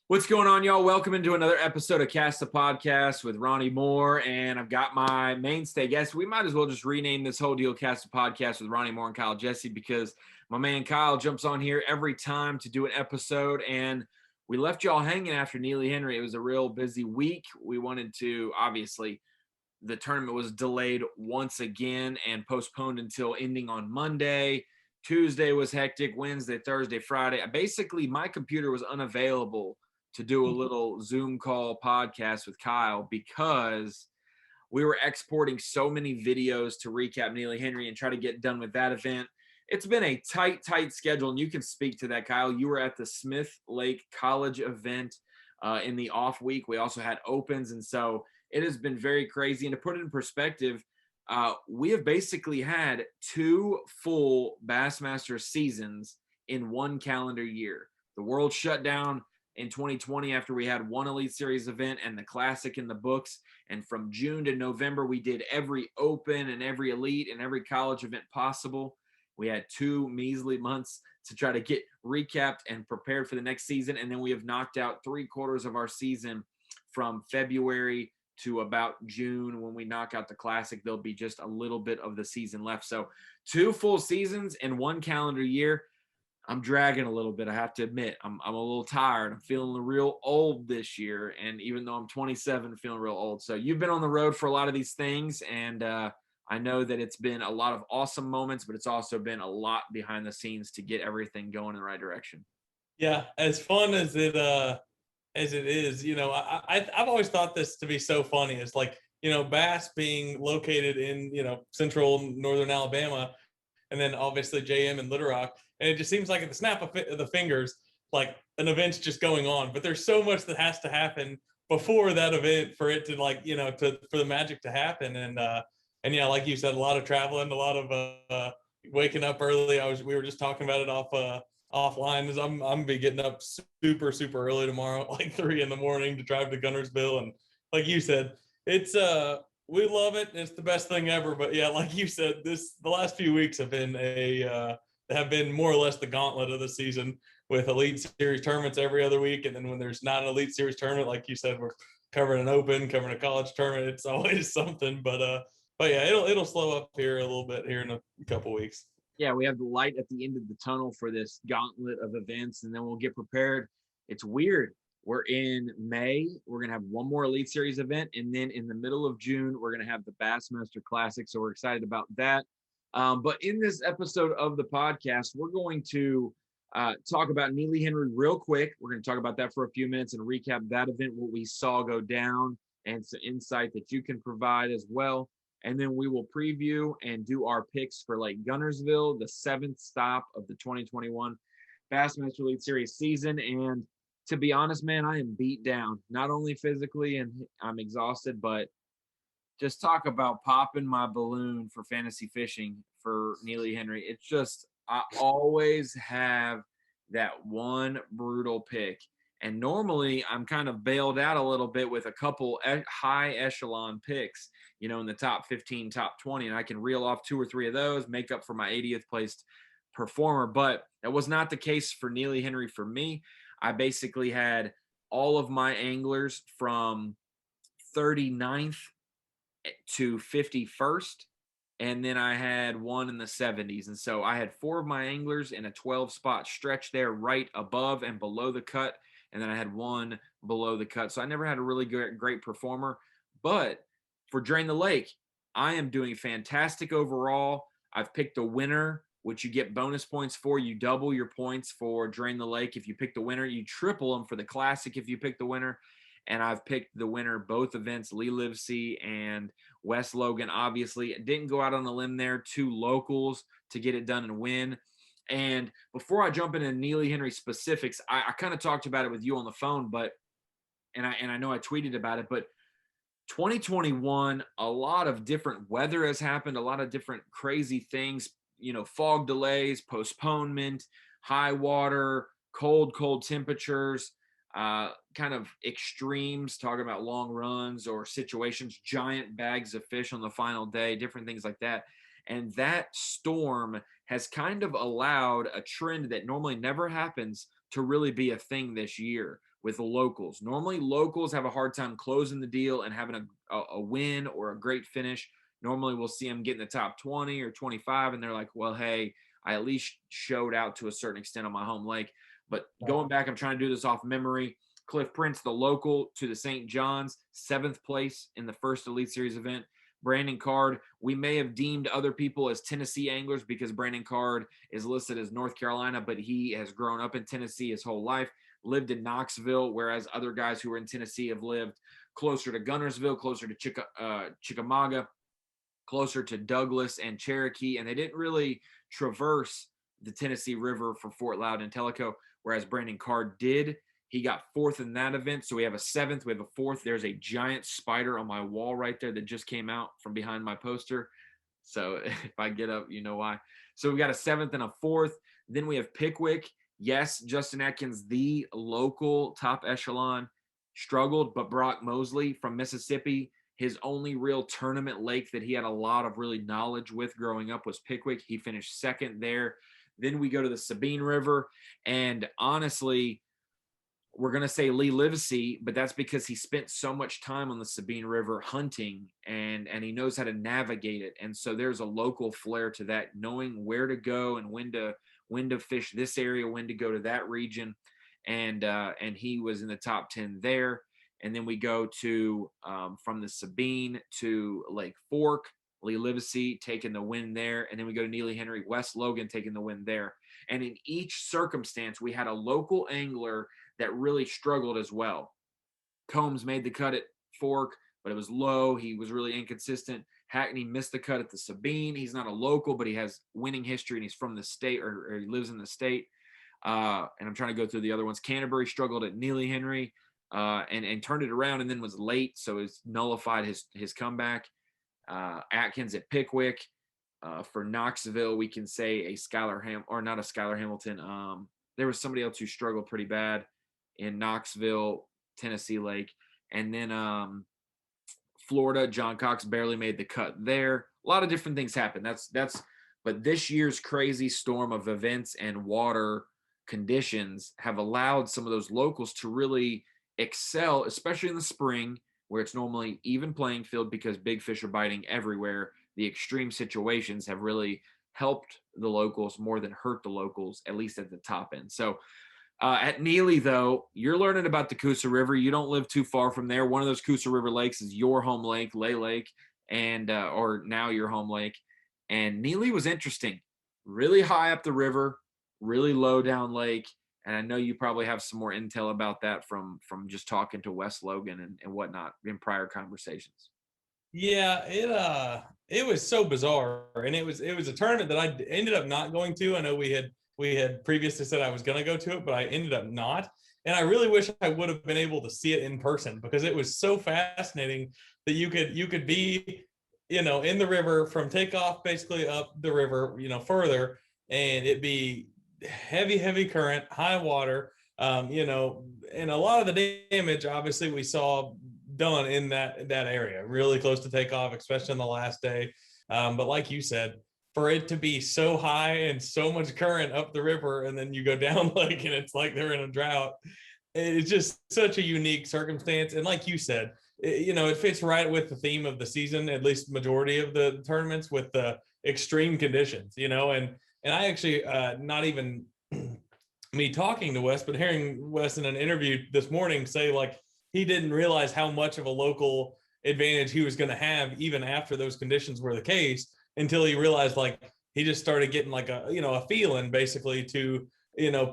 What's going on, y'all? Welcome into another episode of Cast the Podcast with Ronnie Moore, and I've got my mainstay guest. We might as well just rename this whole deal Cast the Podcast with Ronnie Moore and Kyle Jessie, because my man Kyle jumps on here every time to do an episode, and we left y'all hanging after Neely Henry. It was a real busy week. We wanted to, obviously, the tournament was delayed once again and postponed until ending on Monday. Tuesday was hectic. Wednesday, Thursday, Friday. Basically, my computer was unavailable to do a little Zoom call podcast with Kyle because we were exporting so many videos to recap Neely Henry and try to get done with that event. It's been a tight schedule, and you can speak to that, Kyle. You were at the Smith Lake College event in the off week. We also had opens, and so it has been very crazy. And to put it in perspective, we have basically had 2 full Bassmaster seasons in one calendar year. The world shut down in 2020 after we had one Elite Series event and the Classic in the books. And from June to November, we did every Open and every Elite and every college event possible. We had 2 measly months to try to get recapped and prepared for the next season. And then we have knocked out 3/4 of our season from February to about June. When we knock out the Classic, there'll be just a little bit of the season left. So 2 full seasons in one calendar year. I'm dragging a little bit. I have to admit, I'm a little tired. I'm feeling real old this year. And even though I'm 27, I'm feeling real old. So you've been on the road for a lot of these things. And I know that it's been a lot of awesome moments, but it's also been a lot behind the scenes to get everything going in the right direction. Yeah, as fun as it is, I've always thought this to be so funny. It's like, Bass being located in, central northern Alabama, and then obviously JM and Little Rock. And it just seems like at the snap of the fingers, like an event's just going on. But there's so much that has to happen before that event for it to for the magic to happen. And yeah, like you said, a lot of traveling, a lot of waking up early. We were just talking about it offline. Is I'm gonna be getting up super early tomorrow, like 3 a.m. to drive to Guntersville. And like you said, it's we love it. It's the best thing ever. But yeah, like you said, the last few weeks have been have been more or less the gauntlet of the season, with Elite Series tournaments every other week. And then when there's not an Elite Series tournament, like you said, we're covering an Open, covering a college tournament. It's always something. But yeah, it'll slow up here a little bit here in a couple weeks. Yeah, we have the light at the end of the tunnel for this gauntlet of events, and then we'll get prepared. It's weird. We're in May. We're going to have one more Elite Series event, and then in the middle of June, we're going to have the Bassmaster Classic, so we're excited about that. But in this episode of the podcast, we're going to talk about Neely Henry real quick. We're going to talk about that for a few minutes and recap that event, what we saw go down, and some insight that you can provide as well. And then we will preview and do our picks for Lake Guntersville, the 7th stop of the 2021 Bassmaster Elite Series season. And to be honest, man, I am beat down, not only physically and I'm exhausted, but just talk about popping my balloon for fantasy fishing for Neely Henry. It's just, I always have that one brutal pick. And normally I'm kind of bailed out a little bit with a couple high echelon picks, in the top 15, top 20, and I can reel off 2 or 3 of those, make up for my 80th placed performer. But that was not the case for Neely Henry for me. I basically had all of my anglers from 39th to 51st. And then I had one in the 70s. And so I had 4 of my anglers in a 12 spot stretch there, right above and below the cut. And then I had 1 below the cut. So I never had a really great performer. But for Drain the Lake, I am doing fantastic overall. I've picked a winner, which you get bonus points for. You double your points for Drain the Lake if you pick the winner. You triple them for the Classic if you pick the winner. And I've picked the winner both events, Lee Livesey and West Logan. Obviously, it didn't go out on a limb there. 2 locals to get it done and win. And before I jump into Neely Henry specifics, I kind of talked about it with you on the phone, and I know I tweeted about it, but 2021, a lot of different weather has happened, a lot of different crazy things, fog delays, postponement, high water, cold temperatures, kind of extremes, talking about long runs or situations, giant bags of fish on the final day, different things like that. And that storm has kind of allowed a trend that normally never happens to really be a thing this year, with the locals. Normally locals have a hard time closing the deal and having a win or a great finish. Normally we'll see them get in the top 20 or 25 and they're like, well, hey, I at least showed out to a certain extent on my home lake. But going back, I'm trying to do this off memory. Cliff Prince, the local to the St. John's, 7th place in the first Elite Series event. Brandon Card, we may have deemed other people as Tennessee anglers because Brandon Card is listed as North Carolina, but he has grown up in Tennessee his whole life, lived in Knoxville, whereas other guys who are in Tennessee have lived closer to Guntersville, closer to Chickamauga, closer to Douglas and Cherokee, and they didn't really traverse the Tennessee River for Fort Loudon and Tellico, whereas Brandon Card did. He got 4th in that event. So we have a 7th, we have a 4th. There's a giant spider on my wall right there that just came out from behind my poster. So if I get up, you know why. So we got a 7th and a 4th. Then we have Pickwick. Yes, Justin Atkins, the local top echelon, struggled, but Brock Mosley from Mississippi, his only real tournament lake that he had a lot of really knowledge with growing up was Pickwick. He finished 2nd there. Then we go to the Sabine River. And honestly, we're going to say Lee Livesey, but that's because he spent so much time on the Sabine River hunting and he knows how to navigate it. And so there's a local flair to that, knowing where to go and when to fish this area, when to go to that region. And he was in the top 10 there. And then we go to from the Sabine to Lake Fork, Lee Livesey taking the win there. And then we go to Neely Henry, West Logan taking the win there. And in each circumstance, we had a local angler that really struggled as well. Combs made the cut at Fork, but it was low. He was really inconsistent. Hackney missed the cut at the Sabine. He's not a local, but he has winning history and he's from the state or he lives in the state. And I'm trying to go through the other ones. Canterbury struggled at Neely Henry and turned it around and then was late. So it's nullified his comeback. Atkins at Pickwick. For Knoxville, we can say a Skylar not a Skylar Hamilton. There was somebody else who struggled pretty bad in Knoxville, Tennessee Lake. And then Florida, John Cox barely made the cut there. A lot of different things happened. But this year's crazy storm of events and water conditions have allowed some of those locals to really excel, especially in the spring where it's normally even playing field because big fish are biting everywhere. The extreme situations have really helped the locals more than hurt the locals, at least at the top end. So at Neely, though, you're learning about the Coosa River. You don't live too far from there. One of those Coosa River lakes is your home lake, Lay Lake, and or now your home lake. And Neely was interesting. Really high up the river, really low down lake. And I know you probably have some more intel about that from just talking to Wes Logan and whatnot in prior conversations. Yeah, it was so bizarre, and it was a tournament that I ended up not going to. I know we had previously said I was going to go to it, but I ended up not. And I really wish I would have been able to see it in person because it was so fascinating that you could be, in the river from takeoff basically up the river, further, and it'd be heavy current, high water, and a lot of the damage obviously we saw done in that area, really close to takeoff, especially on the last day. But like you said, for it to be so high and so much current up the river, and then you go down lake and it's like they're in a drought, it's just such a unique circumstance. And like you said, it fits right with the theme of the season, at least majority of the tournaments, with the extreme conditions, and I actually, not even me talking to Wes, but hearing Wes in an interview this morning say like he didn't realize how much of a local advantage he was going to have even after those conditions were the case, until he realized like he just started getting like a feeling basically to,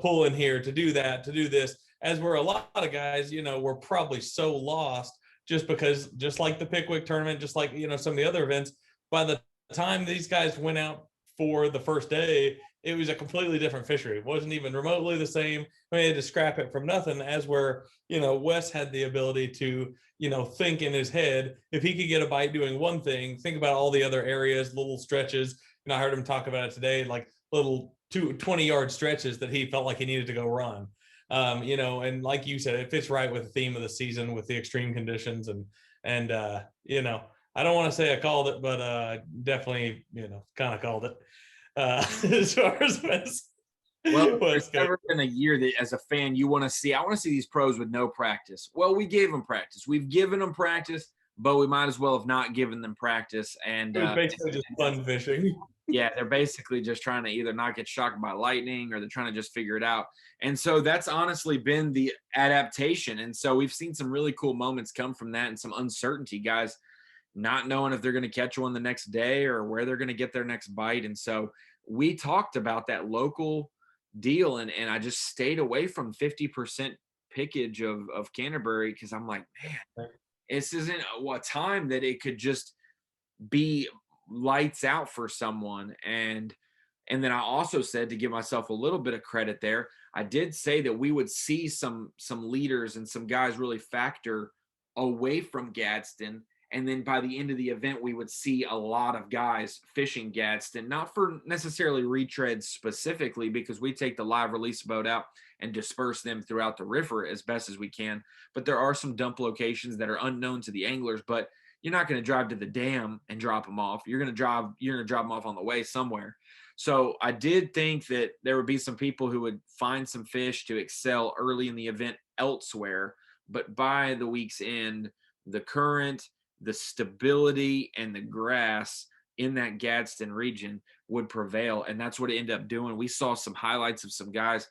pull in here, to do that, to do this, as where a lot of guys, were probably so lost just because, just like the Pickwick tournament, just like, some of the other events, by the time these guys went out for the first day, it was a completely different fishery. It wasn't even remotely the same. They had to scrap it from nothing, as where, Wes had the ability to, think in his head, if he could get a bite doing one thing, think about all the other areas, little stretches. I heard him talk about it today, like little 20-yard stretches that he felt like he needed to go run. And like you said, it fits right with the theme of the season with the extreme conditions. And I don't want to say I called it, but definitely, kind of called it. As far as Wes. Well, What's there's good? never been a year that as a fan you want to see. I want to see these pros with no practice. Well, we gave them practice. We've given them practice, but we might as well have not given them practice. And It was basically just fun fishing. yeah, they're basically just trying to either not get shocked by lightning or they're trying to just figure it out. And so that's honestly been the adaptation. And so we've seen some really cool moments come from that and some uncertainty, guys not knowing if they're going to catch one the next day or where they're going to get their next bite. And so we talked about that local deal and I just stayed away from 50% pickage of Canterbury because I'm like, man, this isn't a time that it could just be lights out for someone. And then I also said, to give myself a little bit of credit there, I did say that we would see some leaders and some guys really factor away from Gadsden. And then by the end of the event, we would see a lot of guys fishing Gadsden, not for necessarily retreads specifically, because we take the live release boat out and disperse them throughout the river as best as we can. But there are some dump locations that are unknown to the anglers, but you're not going to drive to the dam and drop them off. You're going to drop them off on the way somewhere. So I did think that there would be some people who would find some fish to excel early in the event elsewhere. But by the week's end, the current, the stability, and the grass in that Gadsden region would prevail. And that's what it ended up doing. We saw some highlights of some guys.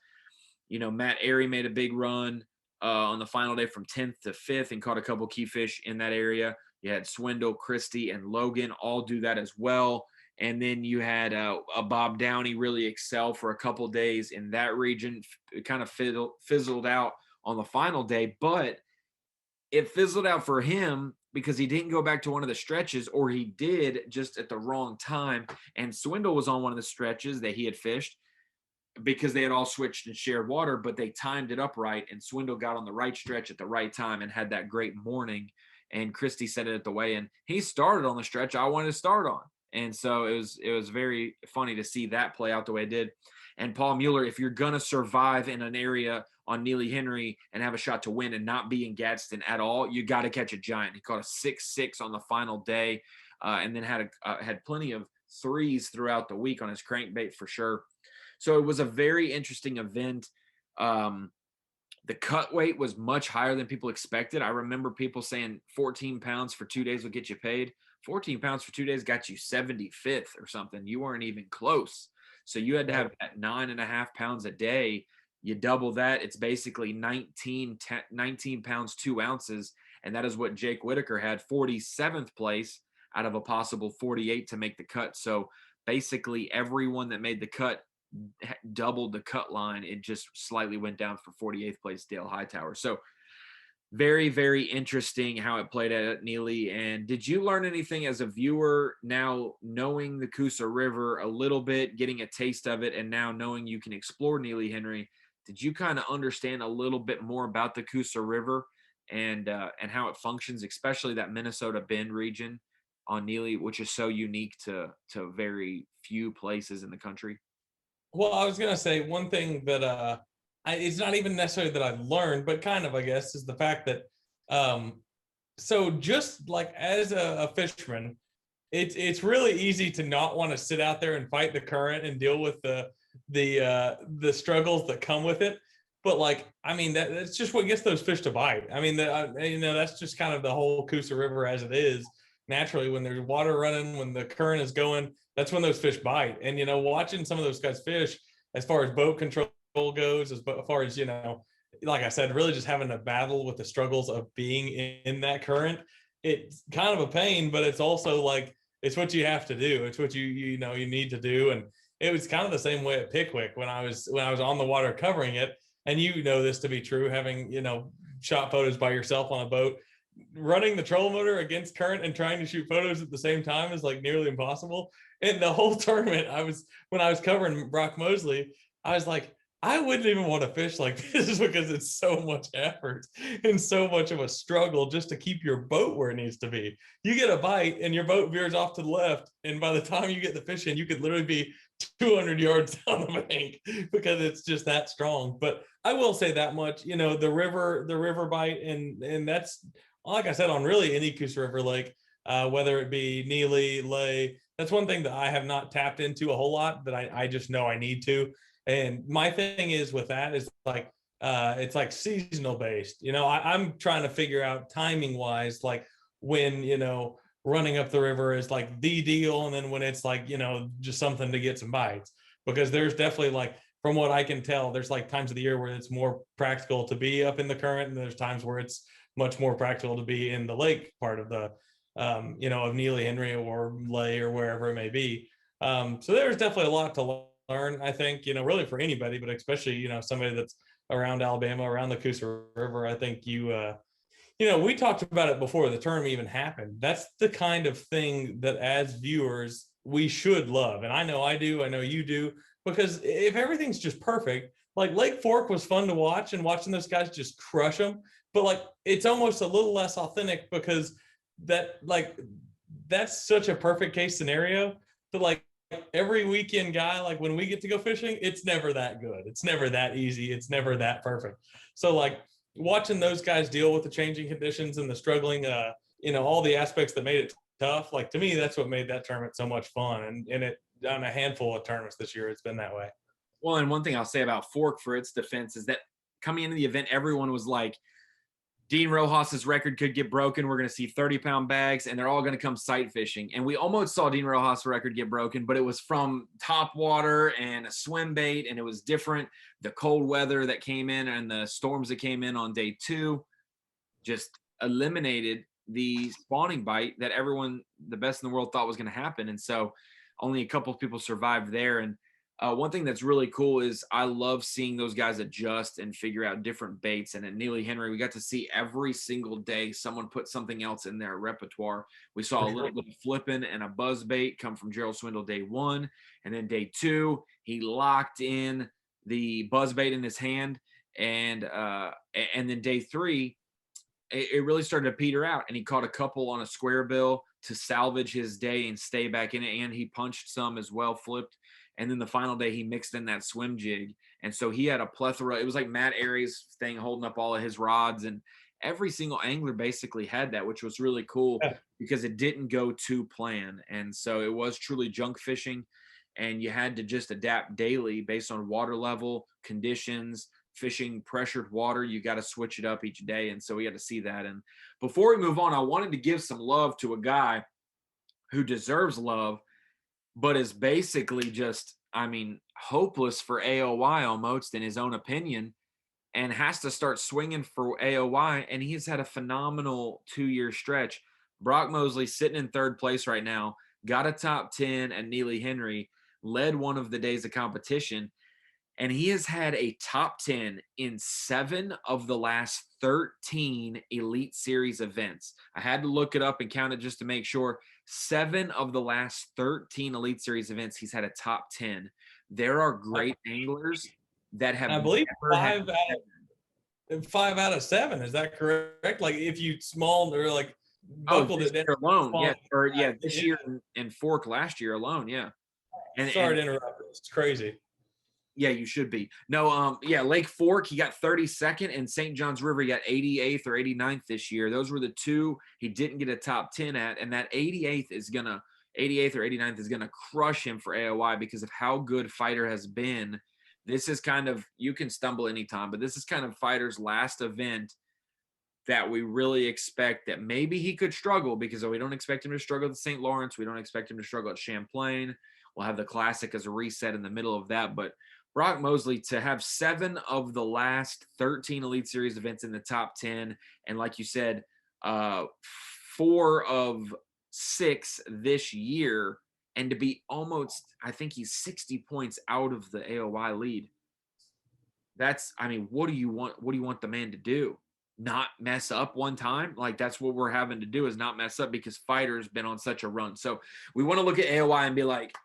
Matt Airy made a big run on the final day from 10th to 5th and caught a couple key fish in that area. You had Swindle, Christie, and Logan all do that as well. And then you had a Bob Downey really excel for a couple days in that region. It kind of fizzled out on the final day, but it fizzled out for him because he didn't go back to one of the stretches, or he did just at the wrong time. And Swindle was on one of the stretches that he had fished because they had all switched and shared water, but they timed it up right. And Swindle got on the right stretch at the right time and had that great morning. And Christie said it at the weigh-in. He started on the stretch I wanted to start on. And so it was very funny to see that play out the way it did. And Paul Mueller, if you're going to survive in an area on Neely Henry and have a shot to win and not be in Gadsden at all, you got to catch a giant. He caught a 6-6 on the final day and then had plenty of threes throughout the week on his crankbait for sure. So it was a very interesting event. The cut weight was much higher than people expected. I remember people saying 14 pounds for 2 days will get you paid. 14 pounds for 2 days got you 75th or something. You weren't even close. So you had to have that 9.5 pounds a day. You double that, it's basically 19 pounds, 2 ounces. And that is what Jake Whitaker had, 47th place out of a possible 48 to make the cut. So basically everyone that made the cut doubled the cut line. It just slightly went down for 48th place Dale Hightower. So very, very interesting how it played out at Neely. And did you learn anything as a viewer now, knowing the Coosa River a little bit, getting a taste of it, and now knowing you can explore Neely Henry? Did you kind of understand a little bit more about the Coosa River and how it functions, especially that Minnesota Bend region on Neely, which is so unique to very few places in the country? Well, I was gonna say one thing that it's not even necessarily that I've learned, but kind of, I guess, is the fact that so just like as a fisherman, it's really easy to not want to sit out there and fight the current and deal with the struggles that come with it. But like, I mean, that's just what gets those fish to bite. I mean, that's just kind of the whole Coosa River as it is. Naturally, when there's water running, when the current is going, that's when those fish bite. And watching some of those guys fish, as far as boat control goes, as far as like I said, really just having to battle with the struggles of being in that current. It's kind of a pain, but it's also like it's what you have to do. It's what you need to do. And it was kind of the same way at Pickwick when I was on the water covering it. And this to be true, having shot photos by yourself on a boat. Running the trolling motor against current and trying to shoot photos at the same time is like nearly impossible. And the whole tournament, when I was covering Brock Mosley, I was like, I wouldn't even want to fish like this because it's so much effort and so much of a struggle just to keep your boat where it needs to be. You get a bite and your boat veers off to the left, and by the time you get the fish in, you could literally be 200 yards down the bank because it's just that strong. But I will say that much, the river bite, and that's, like I said, on really any Coosa River lake, whether it be Neely, Lay, that's one thing that I have not tapped into a whole lot that I just know I need to. And my thing is with that is like, it's like seasonal based. You know, I'm trying to figure out timing wise, like when, you know, running up the river is like the deal. And then when it's like, you know, just something to get some bites, because there's definitely like, from what I can tell, there's like times of the year where it's more practical to be up in the current. And there's times where it's much more practical to be in the lake part of the, you know, of Neely Henry or Lay or wherever it may be. So there's definitely a lot to learn, I think, you know, really for anybody, but especially, you know, somebody that's around Alabama, around the Coosa River. I think you know, we talked about it before the tournament even happened. That's the kind of thing that as viewers, we should love. And I know I do, I know you do, because if everything's just perfect, like Lake Fork was fun to watch and watching those guys just crush them, but like it's almost a little less authentic because that like that's such a perfect case scenario that like every weekend guy, like when we get to go fishing, it's never that good. It's never that easy. It's never that perfect. So like watching those guys deal with the changing conditions and the struggling, you know, all the aspects that made it tough. Like to me, that's what made that tournament so much fun. And it on a handful of tournaments this year, it's been that way. Well, and one thing I'll say about Fork for its defense is that coming into the event, everyone was like, Dean Rojas's record could get broken. We're going to see 30-pound bags, and they're all going to come sight fishing. And we almost saw Dean Rojas's record get broken, but it was from top water and a swim bait, and it was different. The cold weather that came in and the storms that came in on day 2 just eliminated the spawning bite that everyone, the best in the world, thought was going to happen. And so only a couple of people survived there. And one thing that's really cool is I love seeing those guys adjust and figure out different baits. And at Neely Henry, we got to see every single day someone put something else in their repertoire. We saw a little bit of flipping and a buzz bait come from Gerald Swindle day 1. And then day 2, he locked in the buzz bait in his hand. And then day 3, it really started to peter out. And he caught a couple on a square bill to salvage his day and stay back in it. And he punched some as well, flipped. And then the final day, he mixed in that swim jig. And so he had a plethora. It was like Matt Aries' thing holding up all of his rods. And every single angler basically had that, which was really cool because it didn't go to plan. And so it was truly junk fishing. And you had to just adapt daily based on water level, conditions, fishing pressured water. You got to switch it up each day. And so we got to see that. And before we move on, I wanted to give some love to a guy who deserves love, but is basically just, I mean, hopeless for AOY almost in his own opinion, and has to start swinging for AOY. And he's had a phenomenal 2-year stretch. Brock Mosley sitting in 3rd place right now, got a top 10 at Neely Henry, led one of the days of competition. And he has had a top 10 in 7 of the last 13 Elite Series events. I had to look it up and count it just to make sure. 7 of the last 13 Elite Series events, he's had a top 10. There are great anglers that have. I believe 5 out of 7. Is that correct? Like if you small or like buckled this it year alone, small, this year and Fork last year alone, Sorry to interrupt. It's crazy. Yeah, you should be. No, Lake Fork, he got 32nd, and St. John's River, he got 88th or 89th this year. Those were the 2 he didn't get a top 10 at, and that 88th or 89th is gonna crush him for AOY because of how good Fighter has been. This is kind of, you can stumble anytime, but this is kind of Fighter's last event that we really expect that maybe he could struggle, because we don't expect him to struggle at St. Lawrence. We don't expect him to struggle at Champlain. We'll have the Classic as a reset in the middle of that, but Brock Mosley to have 7 of the last 13 Elite Series events in the top 10. And like you said, 4 of 6 this year, and to be almost, I think he's 60 points out of the AOY lead. That's, I mean, what do you want? What do you want the man to do? Not mess up one time? Like that's what we're having to do, is not mess up, because Fighter's been on such a run. So we want to look at AOY and be like,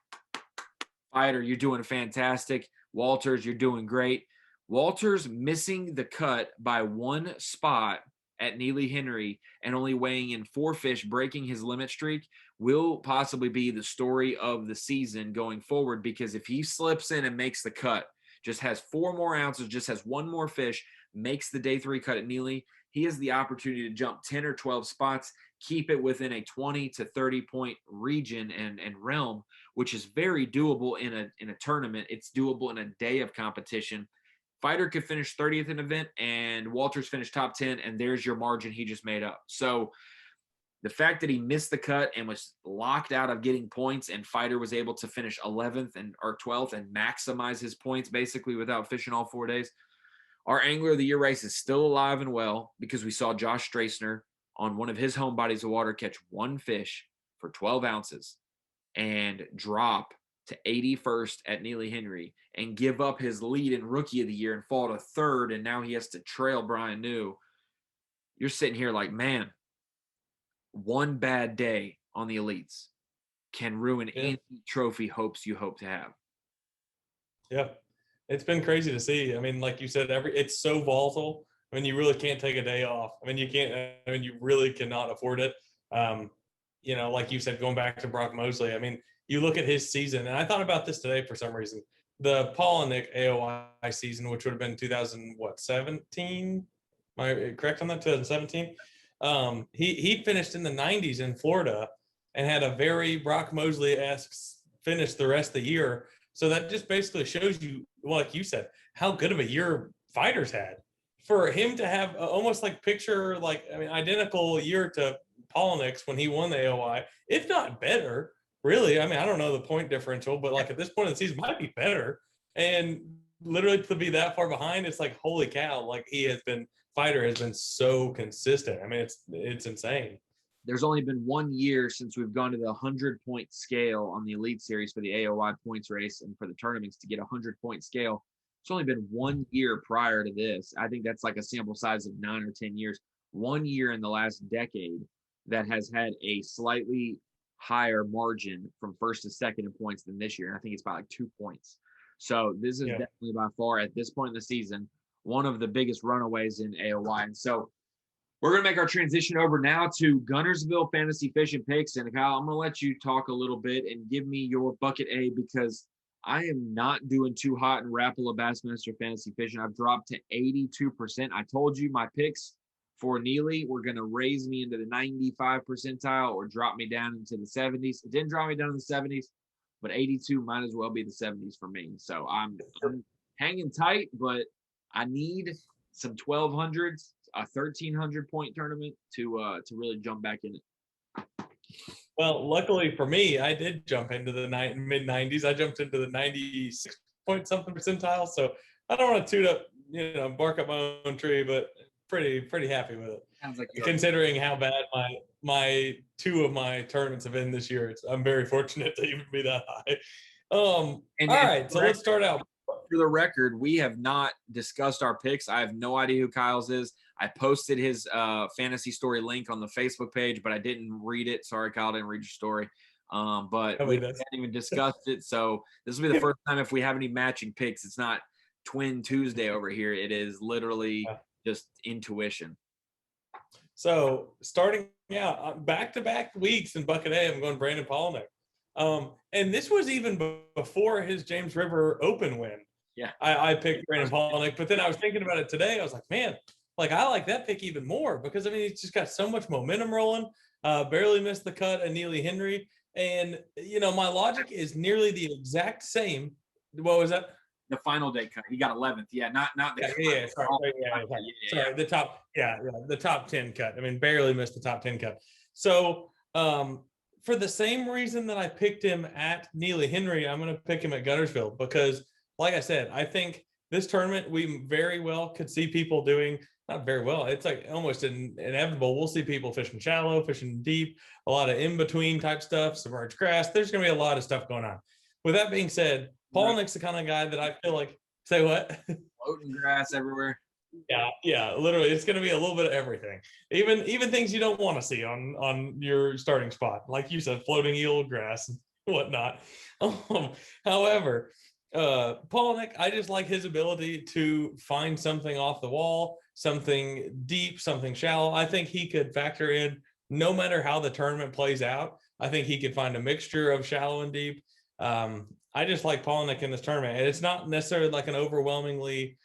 Fighter, you're doing fantastic. Walters, you're doing great. Walters missing the cut by 1 spot at Neely Henry and only weighing in 4 fish, breaking his limit streak, will possibly be the story of the season going forward, because if he slips in and makes the cut, just has 4 more ounces, just has 1 more fish, makes the day 3 cut at Neely, he has the opportunity to jump 10 or 12 spots, keep it within a 20 to 30 point region and realm, which is very doable in a tournament. It's doable in a day of competition. Fighter could finish 30th in an event, and Walters finished top 10, and there's your margin he just made up. So the fact that he missed the cut and was locked out of getting points, and Fighter was able to finish 11th or 12th and maximize his points basically without fishing all 4 days. Our Angler of the Year race is still alive and well because we saw Josh Strassner on one of his home bodies of water catch one fish for 12 ounces and drop to 81st at Neely Henry and give up his lead in Rookie of the Year and fall to third, and now he has to trail Brian New. You're sitting here like, man, one bad day on the elites can ruin any trophy hopes you hope to have. Yeah, it's been crazy to see. I mean, like you said, it's so volatile. I mean, you really can't take a day off. I mean, you really cannot afford it. Like you said, going back to Brock Mosley, I mean, you look at his season, and I thought about this today for some reason. The Paul and Nick AOY season, which would have been 2017. Am I correct on that? 2017. He finished in the 90s in Florida and had a very Brock Mosley-esque finish the rest of the year. So that just basically shows you, like you said, how good of a year Fighters had. For him to have almost identical year to Paul Nix when he won the AOY, if not better, really. I mean, I don't know the point differential, but like at this point in the season, might be better. And literally to be that far behind, it's like, holy cow! Like Fighter has been so consistent. I mean, it's insane. There's only been 1 year since we've gone to the 100-point scale on the Elite Series for the AOY points race and for the tournaments to get a 100-point scale. It's only been 1 year prior to this. I think that's like a sample size of 9 or 10 years. 1 year in the last decade that has had a slightly higher margin from first to second in points than this year. And I think it's by like 2 points. So this is definitely by far at this point in the season one of the biggest runaways in AOY. And so we're going to make our transition over now to Guntersville Fantasy Fishing Picks. And Kyle, I'm going to let you talk a little bit and give me your bucket A because I am not doing too hot in Rapala Bassmaster Fantasy Fishing. I've dropped to 82%. I told you my picks for Neely were going to raise me into the 95 percentile or drop me down into the 70s. It didn't drop me down in the 70s, but 82 might as well be the 70s for me. So I'm hanging tight, but I need some 1200s, a 1300 point tournament to really jump back in it. Well, luckily for me, I did jump into the mid 90s. I jumped into the 96 point something percentile. So I don't want to toot up, bark up my own tree, but pretty happy with it. Sounds like considering how bad my two of my tournaments have been this year. I'm very fortunate to even be that high. All right, so let's start out. For the record, we have not discussed our picks. I have no idea who Kyle's is. I posted his fantasy story link on the Facebook page, but I didn't read it. Sorry, Kyle, didn't read your story. But we haven't even discussed it. So this will be the first time if we have any matching picks. It's not Twin Tuesday over here. It is literally just intuition. So starting out back-to-back weeks in Bucket A, I'm going Brandon Polnick. And this was even before his James River Open win. Yeah, I picked Brandon Polnick, but then I was thinking about it today. I was like, man, like I like that pick even more because I mean he's just got so much momentum rolling. Barely missed the cut at Neely Henry, and my logic is nearly the exact same. What was that? The final day cut. He got 11th. Yeah, not the sorry. The top 10 cut. I mean, barely missed the top 10 cut. So for the same reason that I picked him at Neely Henry, I'm going to pick him at Guntersville because, like I said, I think this tournament we very well could see people doing not very well. It's like almost inevitable. We'll see people fishing shallow, fishing deep, a lot of in-between type stuff, submerged grass. There's going to be a lot of stuff going on. With that being said, Polnick's the kind of guy that I feel like, say what? Floating grass everywhere. Yeah, literally, it's going to be a little bit of everything. Even things you don't want to see on your starting spot, like you said, floating eel grass and whatnot. However, Polnick, I just like his ability to find something off the wall, something deep, something shallow. I think he could factor in no matter how the tournament plays out. I think he could find a mixture of shallow and deep. I just like Polnick in this tournament, and it's not necessarily like an overwhelmingly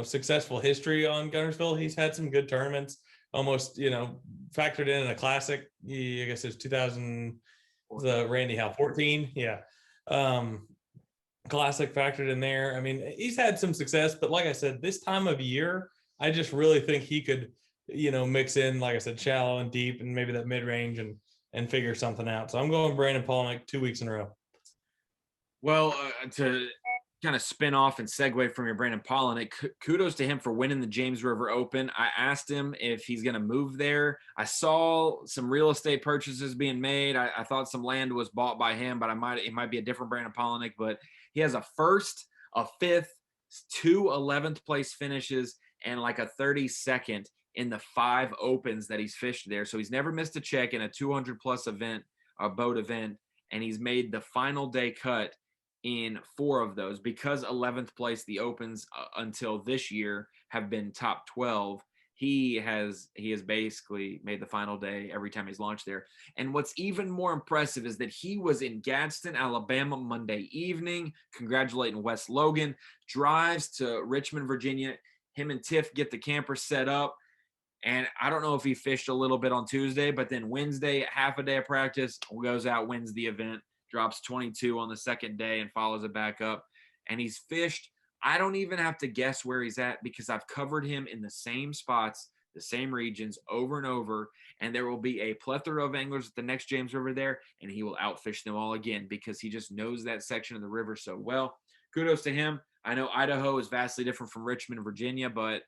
successful history on Guntersville. He's had some good tournaments, almost, factored in a classic. I guess it's 2000, the Randy Howe 14. Yeah. Classic factored in there. I mean, he's had some success, but like I said, this time of year, I just really think he could, mix in, like I said, shallow and deep and maybe that mid range and figure something out. So I'm going Brandon Palaniuk 2 weeks in a row. Well, to kind of spin off and segue from your Brandon Palaniuk, kudos to him for winning the James River Open. I asked him if he's going to move there. I saw some real estate purchases being made. I thought some land was bought by him, but it might be a different Brandon Palaniuk. But he has a first, a fifth, 2 11th place finishes, and like a 32nd in the 5 opens that he's fished there. So he's never missed a check in a 200 plus event, a boat event, and he's made the final day cut in 4 of those. Because 11th place, the opens until this year have been top 12. He has basically made the final day every time he's launched there. And what's even more impressive is that he was in Gadsden, Alabama Monday evening, congratulating Wes Logan, drives to Richmond, Virginia. Him and Tiff get the camper set up. And I don't know if he fished a little bit on Tuesday, but then Wednesday, half a day of practice, goes out, wins the event, drops 22 on the second day and follows it back up. And he's fished. I don't even have to guess where he's at because I've covered him in the same spots, the same regions over and over. And there will be a plethora of anglers at the next James River there, and he will outfish them all again because he just knows that section of the river so well. Kudos to him. I know Idaho is vastly different from Richmond, Virginia, but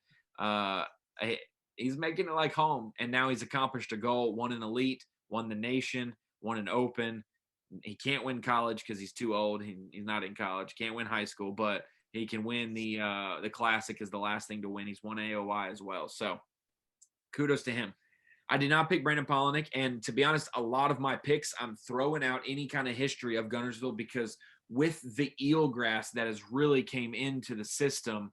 he's making it like home. And now he's accomplished a goal, won an elite, won the nation, won an open. He can't win college because he's too old. He's not in college. Can't win high school, but he can win the classic is the last thing to win. He's won AOY as well. So kudos to him. I did not pick Brandon Palaniuk. And to be honest, a lot of my picks, I'm throwing out any kind of history of Guntersville because with the eelgrass that has really came into the system,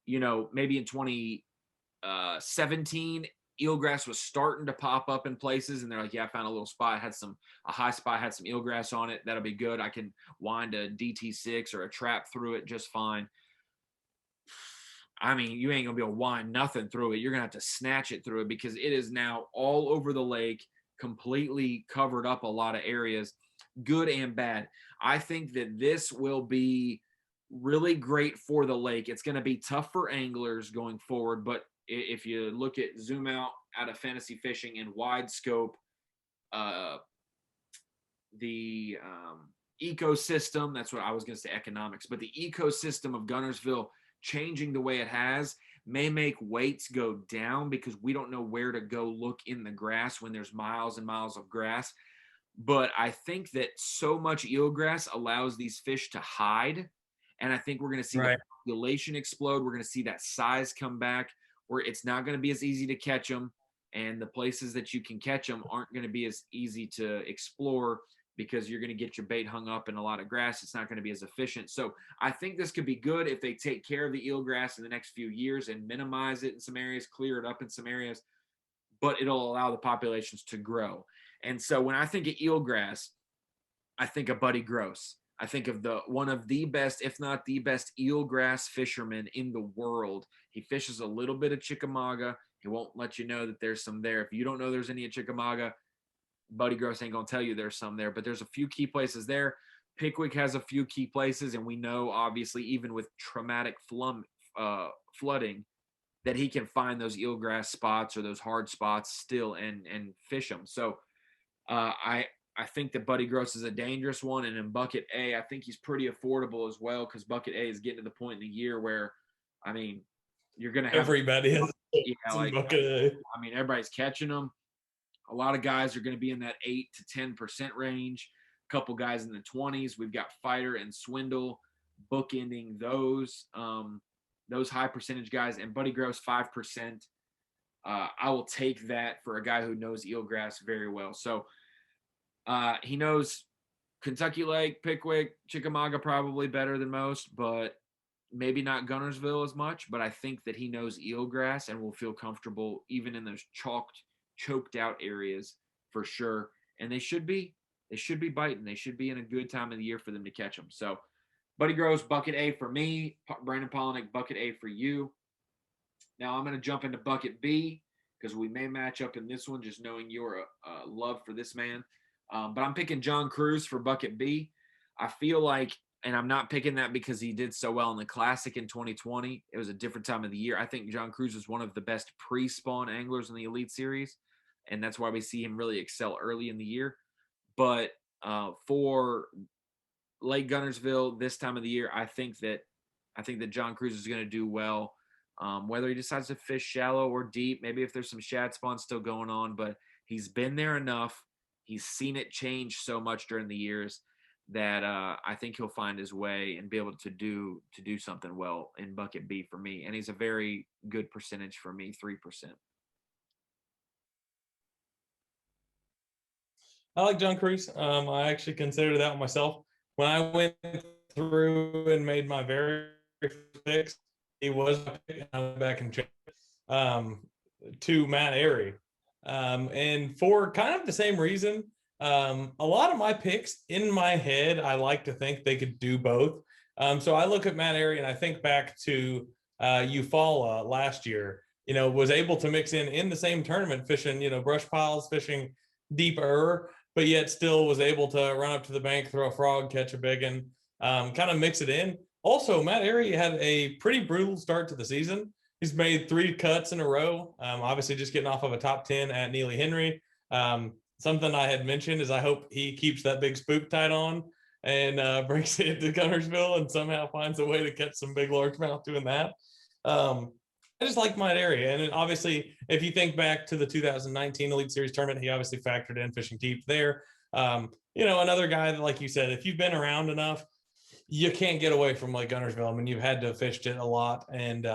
maybe in 2017, eelgrass was starting to pop up in places, and they're like, yeah, I found a little spot, a high spot, had some eelgrass on it. That'll be good. I can wind a DT6 or a trap through it just fine. I mean, you ain't gonna be able to wind nothing through it. You're gonna have to snatch it through it because it is now all over the lake, completely covered up a lot of areas, good and bad. I think that this will be really great for the lake. It's going to be tough for anglers going forward, but if you look at zoom out of fantasy fishing and wide scope, the ecosystem, that's what I was going to say, economics, but the ecosystem of Guntersville changing the way it has may make weights go down because we don't know where to go look in the grass when there's miles and miles of grass. But I think that so much eelgrass allows these fish to hide. And I think we're going to see the population explode. We're going to see that size come back where it's not going to be as easy to catch them. And the places that you can catch them aren't going to be as easy to explore because you're going to get your bait hung up in a lot of grass. It's not going to be as efficient. So I think this could be good if they take care of the eelgrass in the next few years and minimize it in some areas, clear it up in some areas, but it'll allow the populations to grow. And so when I think of eelgrass, I think of Buddy Gross. I think of one of the best, if not the best, eelgrass fisherman in the world. He fishes a little bit of Chickamauga. He won't let you know that there's some there. If you don't know there's any at Chickamauga, Buddy Gross ain't going to tell you there's some there. But there's a few key places there. Pickwick has a few key places, and we know, obviously, even with traumatic flooding, that he can find those eelgrass spots or those hard spots still and fish them. So I think that Buddy Gross is a dangerous one. And in Bucket A, I think he's pretty affordable as well because Bucket A is getting to the point in the year where, I mean, you're going to have everybody is. Yeah, like, Bucket A. I mean, everybody's catching them. A lot of guys are going to be in that 8 to 10% range. A couple guys in the 20s. We've got Fighter and Swindle bookending those high percentage guys. And Buddy Gross, 5%. I will take that for a guy who knows eelgrass very well. So he knows Kentucky Lake, Pickwick, Chickamauga probably better than most, but maybe not Guntersville as much. But I think that he knows eelgrass and will feel comfortable even in those choked out areas for sure. And they should be biting. They should be in a good time of the year for them to catch them. So Buddy Gross, bucket A for me. Brandon Polnick, bucket A for you. Now I'm going to jump into bucket B because we may match up in this one, just knowing your love for this man. But I'm picking John Cruz for bucket B. I feel like, and I'm not picking that because he did so well in the Classic in 2020. It was a different time of the year. I think John Cruz is one of the best pre-spawn anglers in the Elite Series, and that's why we see him really excel early in the year. But for Lake Guntersville this time of the year, I think that John Cruz is going to do well. Whether he decides to fish shallow or deep, maybe if there's some shad spawn still going on, but he's been there enough. He's seen it change so much during the years that I think he'll find his way and be able to do something well in bucket B for me. And he's a very good percentage for me, 3%. I like John Cruz. I actually considered that myself. When I went through and made my very first picks, he was my pick, and I went back and checked to Matt Airy. And for kind of the same reason, a lot of my picks in my head, I like to think they could do both. So I look at Matt Airy and I think back to Eufaula last year, was able to mix in the same tournament, fishing, brush piles, fishing deeper, but yet still was able to run up to the bank, throw a frog, catch a big one, kind of mix it in. Also, Matt Airy had a pretty brutal start to the season. He's made 3 cuts in a row. Obviously, just getting off of a top 10 at Neely Henry. Something I had mentioned is I hope he keeps that big spook tied on and brings it to Guntersville and somehow finds a way to catch some big largemouth doing that. I just like Matt Airy. And obviously, if you think back to the 2019 Elite Series tournament, he obviously factored in fishing deep there. Another guy that, like you said, if you've been around enough, you can't get away from Lake Guntersville. I mean, you've had to have fished it a lot. And,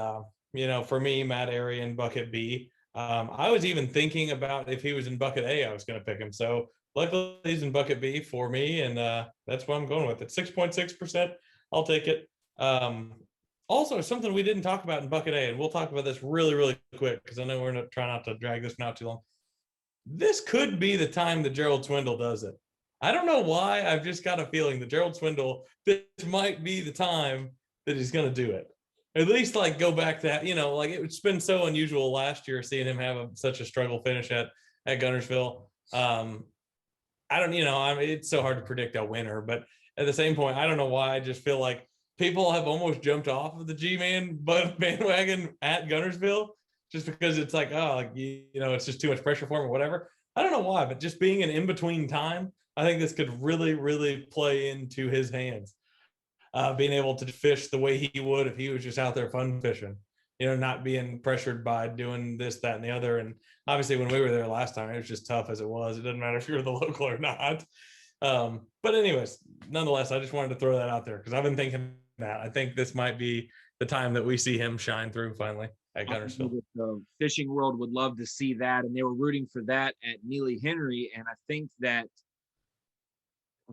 for me, Matt Airy in bucket B. I was even thinking about if he was in bucket A, I was going to pick him. So luckily he's in bucket B for me. And that's what I'm going with. At 6.6%, I'll take it. Also, something we didn't talk about in bucket A, and we'll talk about this really, really quick because I know we're trying not to drag this out too long. This could be the time that Gerald Swindle does it. I don't know why. I've just got a feeling that Gerald Swindle, this might be the time that he's going to do it. At least go back to that, it's been so unusual last year seeing him have such a struggle finish at Guntersville. I don't, it's so hard to predict a winner, but at the same point, I don't know why. I just feel like people have almost jumped off of the G-Man bandwagon at Guntersville just because it's it's just too much pressure for him or whatever. I don't know why, but just being an in-between time, I think this could really, really play into his hands. Being able to fish the way he would if he was just out there fun fishing, not being pressured by doing this, that, and the other. And obviously when we were there last time, it was just tough as it was. It doesn't matter if you're the local or not. But anyways, nonetheless, I just wanted to throw that out there because I've been thinking that. I think this might be the time that we see him shine through finally at Guntersville. The fishing world would love to see that, and they were rooting for that at Neely Henry. And I think that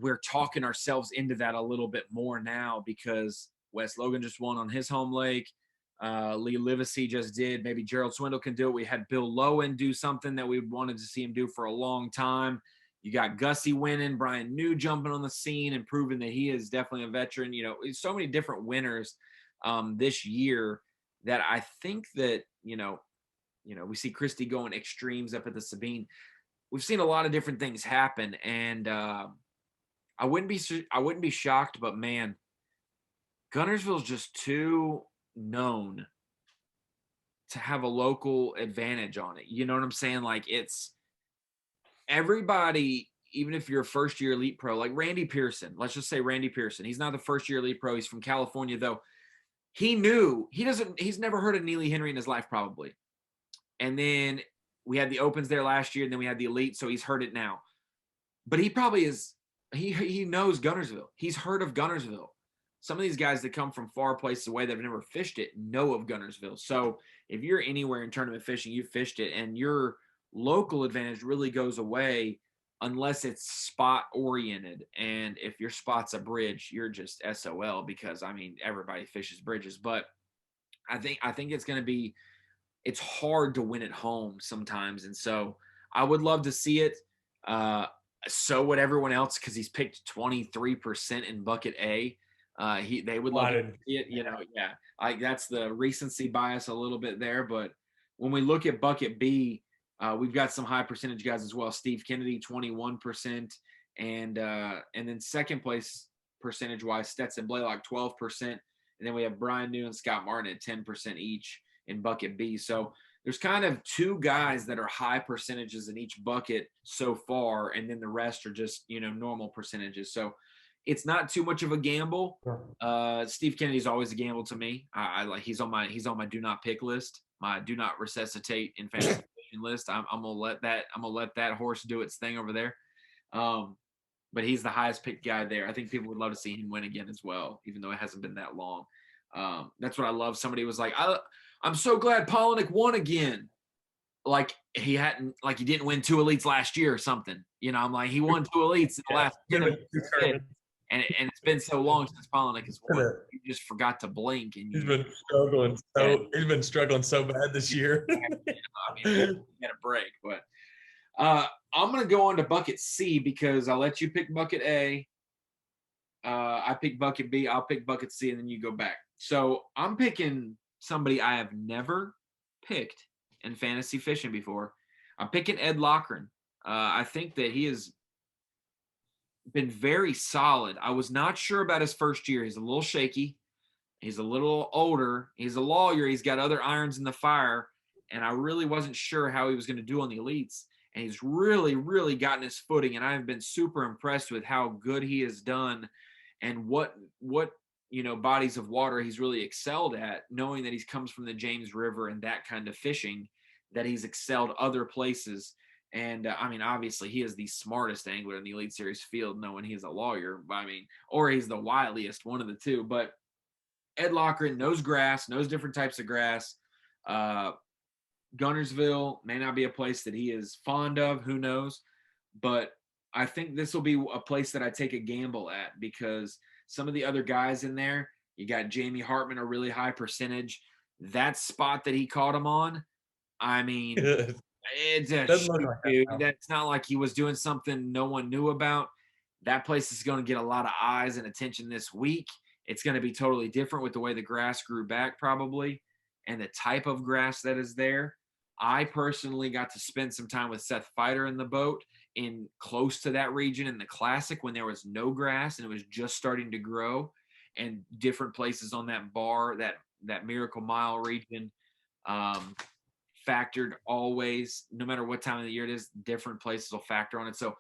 we're talking ourselves into that a little bit more now because Wes Logan just won on his home lake. Lee Livesey just did. Maybe Gerald Swindle can do it. We had Bill Lowen do something that we wanted to see him do for a long time. You got Gussie winning, Brian New jumping on the scene and proving that he is definitely a veteran. So many different winners this year that I think that, we see Christy going extremes up at the Sabine. We've seen a lot of different things happen, and I wouldn't be shocked, but man, Guntersville's just too known to have a local advantage on it. You know what I'm saying? It's everybody, even if you're a first year elite pro, like Randy Pearson, let's just say Randy Pearson. He's not the first year elite pro. He's from California, though. He's never heard of Neely Henry in his life, probably. And then we had the opens there last year, and then we had the elite. So he's heard it now, but he probably is. He knows Guntersville. He's heard of Guntersville. Some of these guys that come from far places away that have never fished it know of Guntersville. So if you're anywhere in tournament fishing, you fished it, and your local advantage really goes away unless it's spot oriented. And if your spot's a bridge, you're just SOL because everybody fishes bridges. But I think it's going to be, it's hard to win at home sometimes. And so I would love to see it. So would everyone else because he's picked 23% in bucket A. They would love to see it, yeah. That's the recency bias a little bit there, but when we look at bucket B, we've got some high percentage guys as well. Steve Kennedy, 21%, and then second place percentage wise, Stetson Blaylock, 12%, and then we have Brian New and Scott Martin at 10% each in bucket B. So there's kind of two guys that are high percentages in each bucket so far, and then the rest are just normal percentages. So it's not too much of a gamble. Steve Kennedy's always a gamble to me. I like he's on my do not pick list, my do not resuscitate in fantasy list. I'm gonna let that horse do its thing over there. But he's the highest picked guy there. I think people would love to see him win again as well, even though it hasn't been that long. That's what I love. Somebody was like, I'm so glad Polinick won again. Like he didn't win 2 elites last year or something. I'm like, he won 2 elites in the last 10 and it's been so long since Polinick has won. You just forgot to blink, and he's been struggling so bad this year. He had a break, but I'm gonna go on to bucket C because I'll let you pick bucket A. I pick bucket B. I'll pick bucket C, and then you go back. So I'm picking somebody I have never picked in fantasy fishing before. I'm picking Ed Lochran. I think that he has been very solid. I was not sure about his first year. He's a little shaky. He's a little older. He's a lawyer. He's got other irons in the fire. And I really wasn't sure how he was going to do on the elites. And he's really, really gotten his footing. And I've been super impressed with how good he has done and what bodies of water he's really excelled at, knowing that he comes from the James River and that kind of fishing, that he's excelled other places. And obviously he is the smartest angler in the Elite Series field, knowing he's a lawyer, or he's the wiliest, one of the two. But Ed Lochran knows grass, knows different types of grass. Guntersville may not be a place that he is fond of, who knows? But I think this will be a place that I take a gamble at, because some of the other guys in there, you got Jamie Hartman, a really high percentage. That spot that he caught him on, it's a shoot, dude. That's not like he was doing something no one knew about. That place is going to get a lot of eyes and attention this week. It's going to be totally different with the way the grass grew back, probably, and the type of grass that is there. I personally got to spend some time with Seth Fighter in the boat in close to that region in the Classic when there was no grass and it was just starting to grow, and different places on that bar, that Miracle Mile region, factored always, no matter what time of the year it is, different places will factor on it. So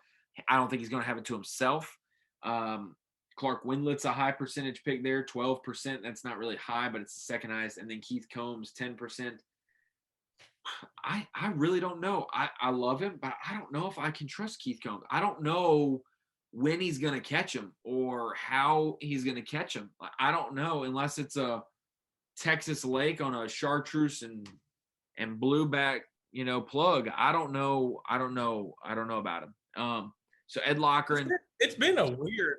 I don't think he's going to have it to himself. Clark Windlet's a high percentage pick there, 12%. That's not really high, but it's the second highest. And then Keith Combs, 10%. I really don't know. I love him, but I don't know if I can trust Keith Combs. I don't know when he's going to catch him or how he's going to catch him. I don't know, unless it's a Texas lake on a chartreuse and blueback, plug. I don't know about him. So Ed Lochran. It's been a weird.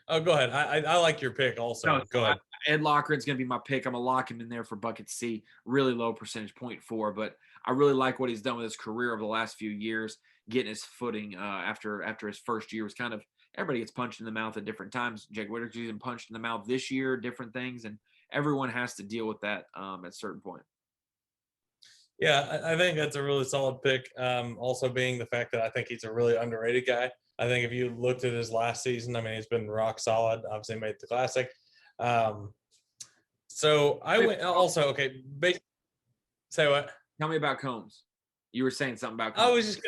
Oh, go ahead. I like your pick also. No, go ahead. Ed Lochran's going to be my pick. I'm going to lock him in there for bucket C. Really low percentage, 0.4. But I really like what he's done with his career over the last few years, getting his footing after his first year was kind of, everybody gets punched in the mouth at different times. Jake Whitaker's getting punched in the mouth this year, different things. And everyone has to deal with that at a certain point. Yeah, I think that's a really solid pick. Also being the fact that I think he's a really underrated guy. I think if you looked at his last season, he's been rock solid. Obviously made the Classic. So I went also, okay. Say what? Tell me about Combs. You were saying something about Combs. I was just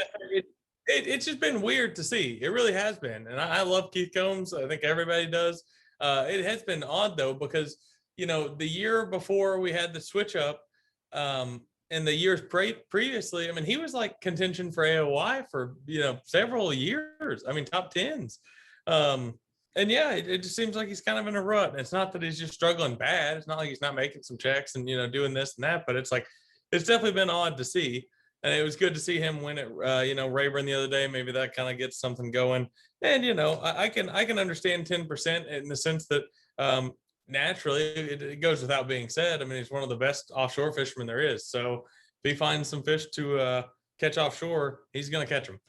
it's just been weird to see. It really has been. And I love Keith Combs. I think everybody does. It has been odd though, because, the year before we had the switch up, and the years previously, he was like contention for AOY for, several years. Top tens. And yeah, it just seems like he's kind of in a rut. It's not that he's just struggling bad. It's not like he's not making some checks and, doing this and that, but it's like, it's definitely been odd to see. And it was good to see him win at, Rayburn the other day. Maybe that kind of gets something going. And, I can understand 10% in the sense that, naturally, it goes without being said. he's one of the best offshore fishermen there is. So if he finds some fish to catch offshore, he's going to catch them.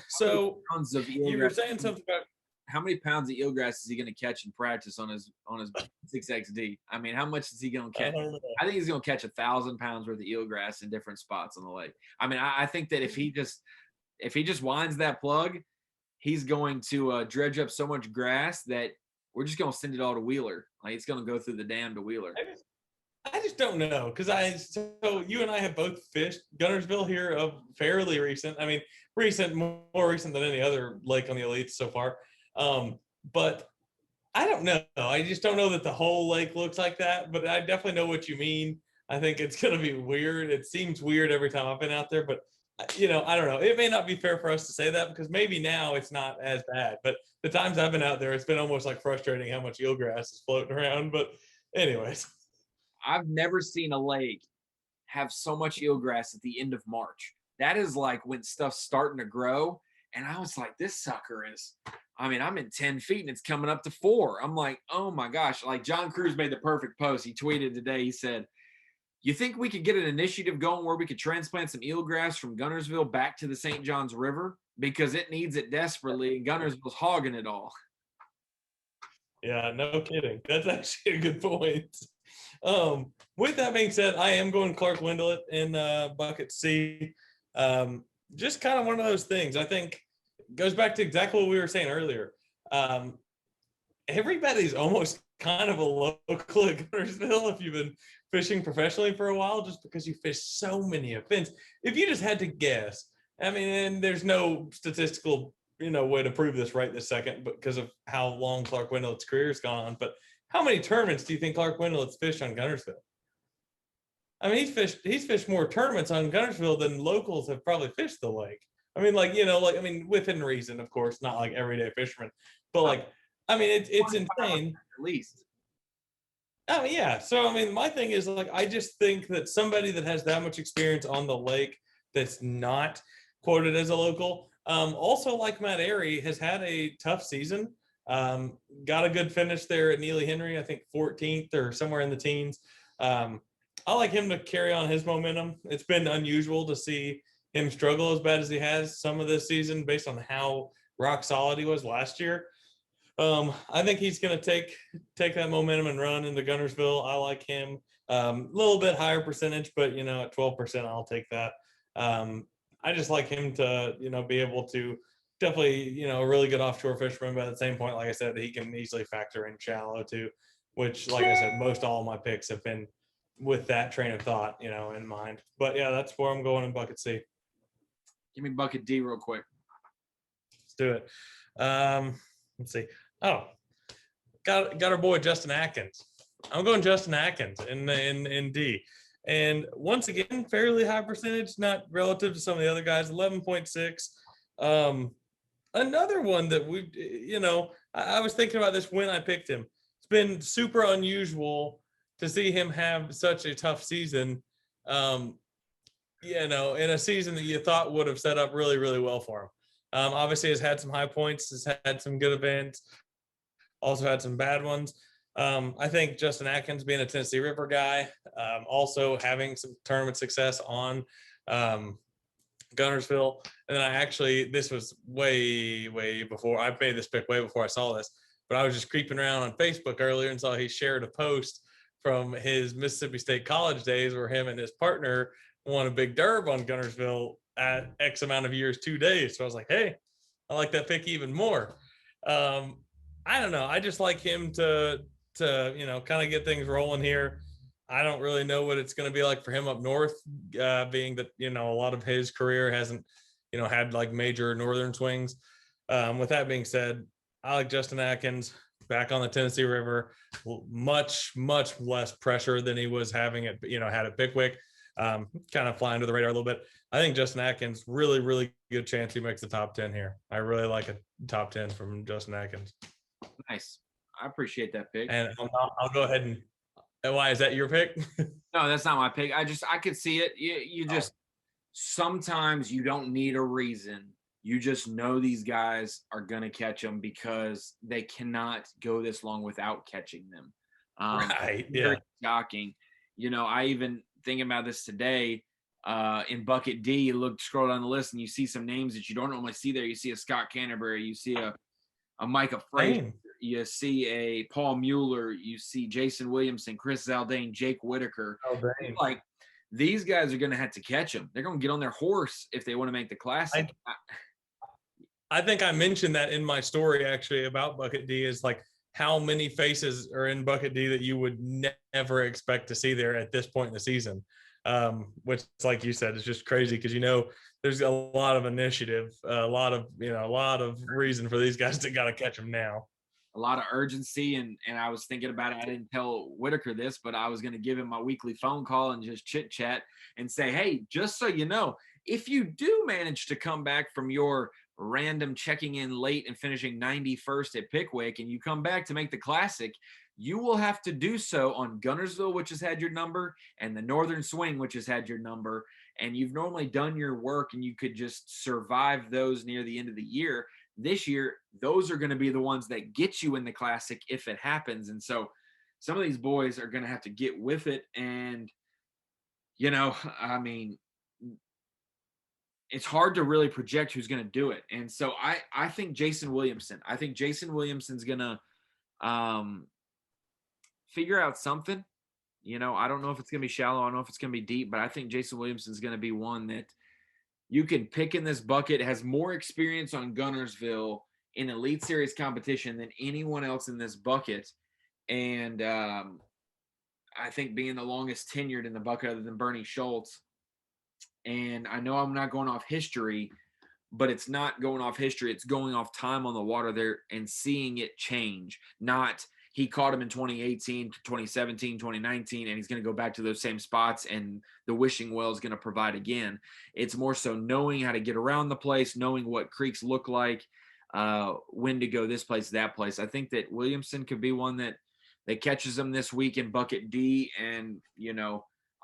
So you were saying something about. how many pounds of eelgrass is he going to catch in practice on his 6XD? I mean, how much is he going to catch? I think he's going to catch 1,000 pounds worth of eelgrass in different spots on the lake. I mean, I think that if he just winds that plug, he's going to dredge up so much grass that we're just going to send it all to Wheeler. Like, it's going to go through the dam to Wheeler. I just don't know, because so you and I have both fished Guntersville here of fairly recent. I mean, more recent than any other lake on the Elites so far. But I don't know. I just don't know that the whole lake looks like that. But I definitely know what you mean. I think it's going to be weird. It seems weird every time I've been out there, but I don't know. It may not be fair for us to say that, because maybe now it's not as bad. But the times I've been out there, it's been almost like frustrating how much eelgrass is floating around. But anyways. I've never seen a lake have so much eelgrass at the end of March. That is like when stuff's starting to grow. And I was like, this sucker is, I mean, I'm in 10 feet and it's coming up to 4. I'm like, oh my gosh. Like, John Cruz made the perfect post. He tweeted today, he said, you think we could get an initiative going where we could transplant some eelgrass from Guntersville back to the St. Johns River? Because it needs it desperately, and Guntersville's hogging it all. Yeah, no kidding. That's actually a good point. With that being said, I am going Clark Wendell in bucket C. Just kind of one of those things. I think it goes back to exactly what we were saying earlier. Everybody's almost kind of a local at Guntersville if you've been fishing professionally for a while, just because you fish so many events. If you just had to guess, I mean, and there's no statistical way to prove this right this second, but because of how long Clark Wendell's career has gone on. But how many tournaments do you think Clark Wendell has fished on Guntersville? I mean, he's fished more tournaments on Guntersville than locals have probably fished the lake. I mean, within reason, of course, not like everyday fishermen, but it's insane. At least. I mean, yeah. So, I mean, my thing is, I just think that somebody that has that much experience on the lake that's not quoted as a local, also like Matt Airy, has had a tough season. Got a good finish there at Neely Henry, I think 14th or somewhere in the teens. I like him to carry on his momentum. It's been unusual to see him struggle as bad as he has some of this season based on how rock solid he was last year. I think he's going to take that momentum and run into Guntersville. I like him. A little bit higher percentage, but at 12%, I'll take that. I just like him to be able to definitely a really good offshore fisherman. But at the same point, like I said, he can easily factor in shallow too, which, like I said, most all of my picks have been with that train of thought in mind. But yeah, that's where I'm going in bucket C. Give me bucket D real quick. Let's do it. Let's see. Oh, got our boy Justin Atkins. I'm going Justin Atkins in D. And once again, fairly high percentage, not relative to some of the other guys, 11.6. Another one that I was thinking about this when I picked him. It's been super unusual to see him have such a tough season, in a season that you thought would have set up really, really well for him. Obviously has had some high points, has had some good events, also had some bad ones. I think Justin Atkins, being a Tennessee River guy, also having some tournament success on Guntersville. And then this was way, way before, I made this pick way before I saw this, but I was just creeping around on Facebook earlier and saw he shared a post from his Mississippi State college days where him and his partner won a big derb on Guntersville at X amount of years, 2 days. So I was like, hey, I like that pick even more. I don't know. I just like him to kind of get things rolling here. I don't really know what it's going to be like for him up north, being that, a lot of his career hasn't, had like major northern swings. With that being said, I like Justin Atkins back on the Tennessee River, much, much less pressure than he was having had at Pickwick. Kind of flying under the radar a little bit. I think Justin Atkins, really, really good chance he makes the top 10 here. I really like a top 10 from Justin Atkins. Nice. I appreciate that pick. And I'll go ahead and why is that your pick? No, that's not my pick. I could see it. You just sometimes you don't need a reason. You just know these guys are gonna catch them because they cannot go this long without catching them. Right. Yeah. Very shocking. I even thinking about this today. In bucket D, scroll down the list and you see some names that you don't normally see there. You see a Scott Canterbury, you see a a Micah Frazier, Same. you see a Paul Mueller, you see Jason Williamson, Chris Zaldane, Jake Whitaker. Oh, dang. Like, these guys are going to have to catch them. They're going to get on their horse if they want to make the Classic. I think I mentioned that in my story actually about Bucket D, is like how many faces are in Bucket D that you would never expect to see there at this point in the season. Which, like you said, is just crazy because, there's a lot of initiative, a lot of reason for these guys to got to catch them now. A lot of urgency, and I was thinking about it. I didn't tell Whitaker this, but I was going to give him my weekly phone call and just chit chat and say, hey, just so you know, if you do manage to come back from your random checking in late and finishing 91st at Pickwick, and you come back to make the Classic, you will have to do so on Guntersville, which has had your number, and the Northern Swing, which has had your number. And you've normally done your work and you could just survive those near the end of the year. This year, those are going to be the ones that get you in the Classic if it happens. And so some of these boys are going to have to get with it. And, I mean, it's hard to really project who's going to do it. And so I think Jason Williamson's going to figure out something. I don't know if it's going to be shallow. I don't know if it's going to be deep, but I think Jason Williamson's going to be one that you can pick in this bucket, has more experience on Guntersville in Elite Series competition than anyone else in this bucket. And I think being the longest tenured in the bucket other than Bernie Schultz. And I know I'm not going off history, but it's not going off history. It's going off time on the water there and seeing it change. Not he caught him in 2018, 2017, 2019, and he's going to go back to those same spots and the wishing well is going to provide again. It's more so knowing how to get around the place, knowing what creeks look like, when to go this place, that place. I think that Williamson could be one that catches them this week in Bucket D. And,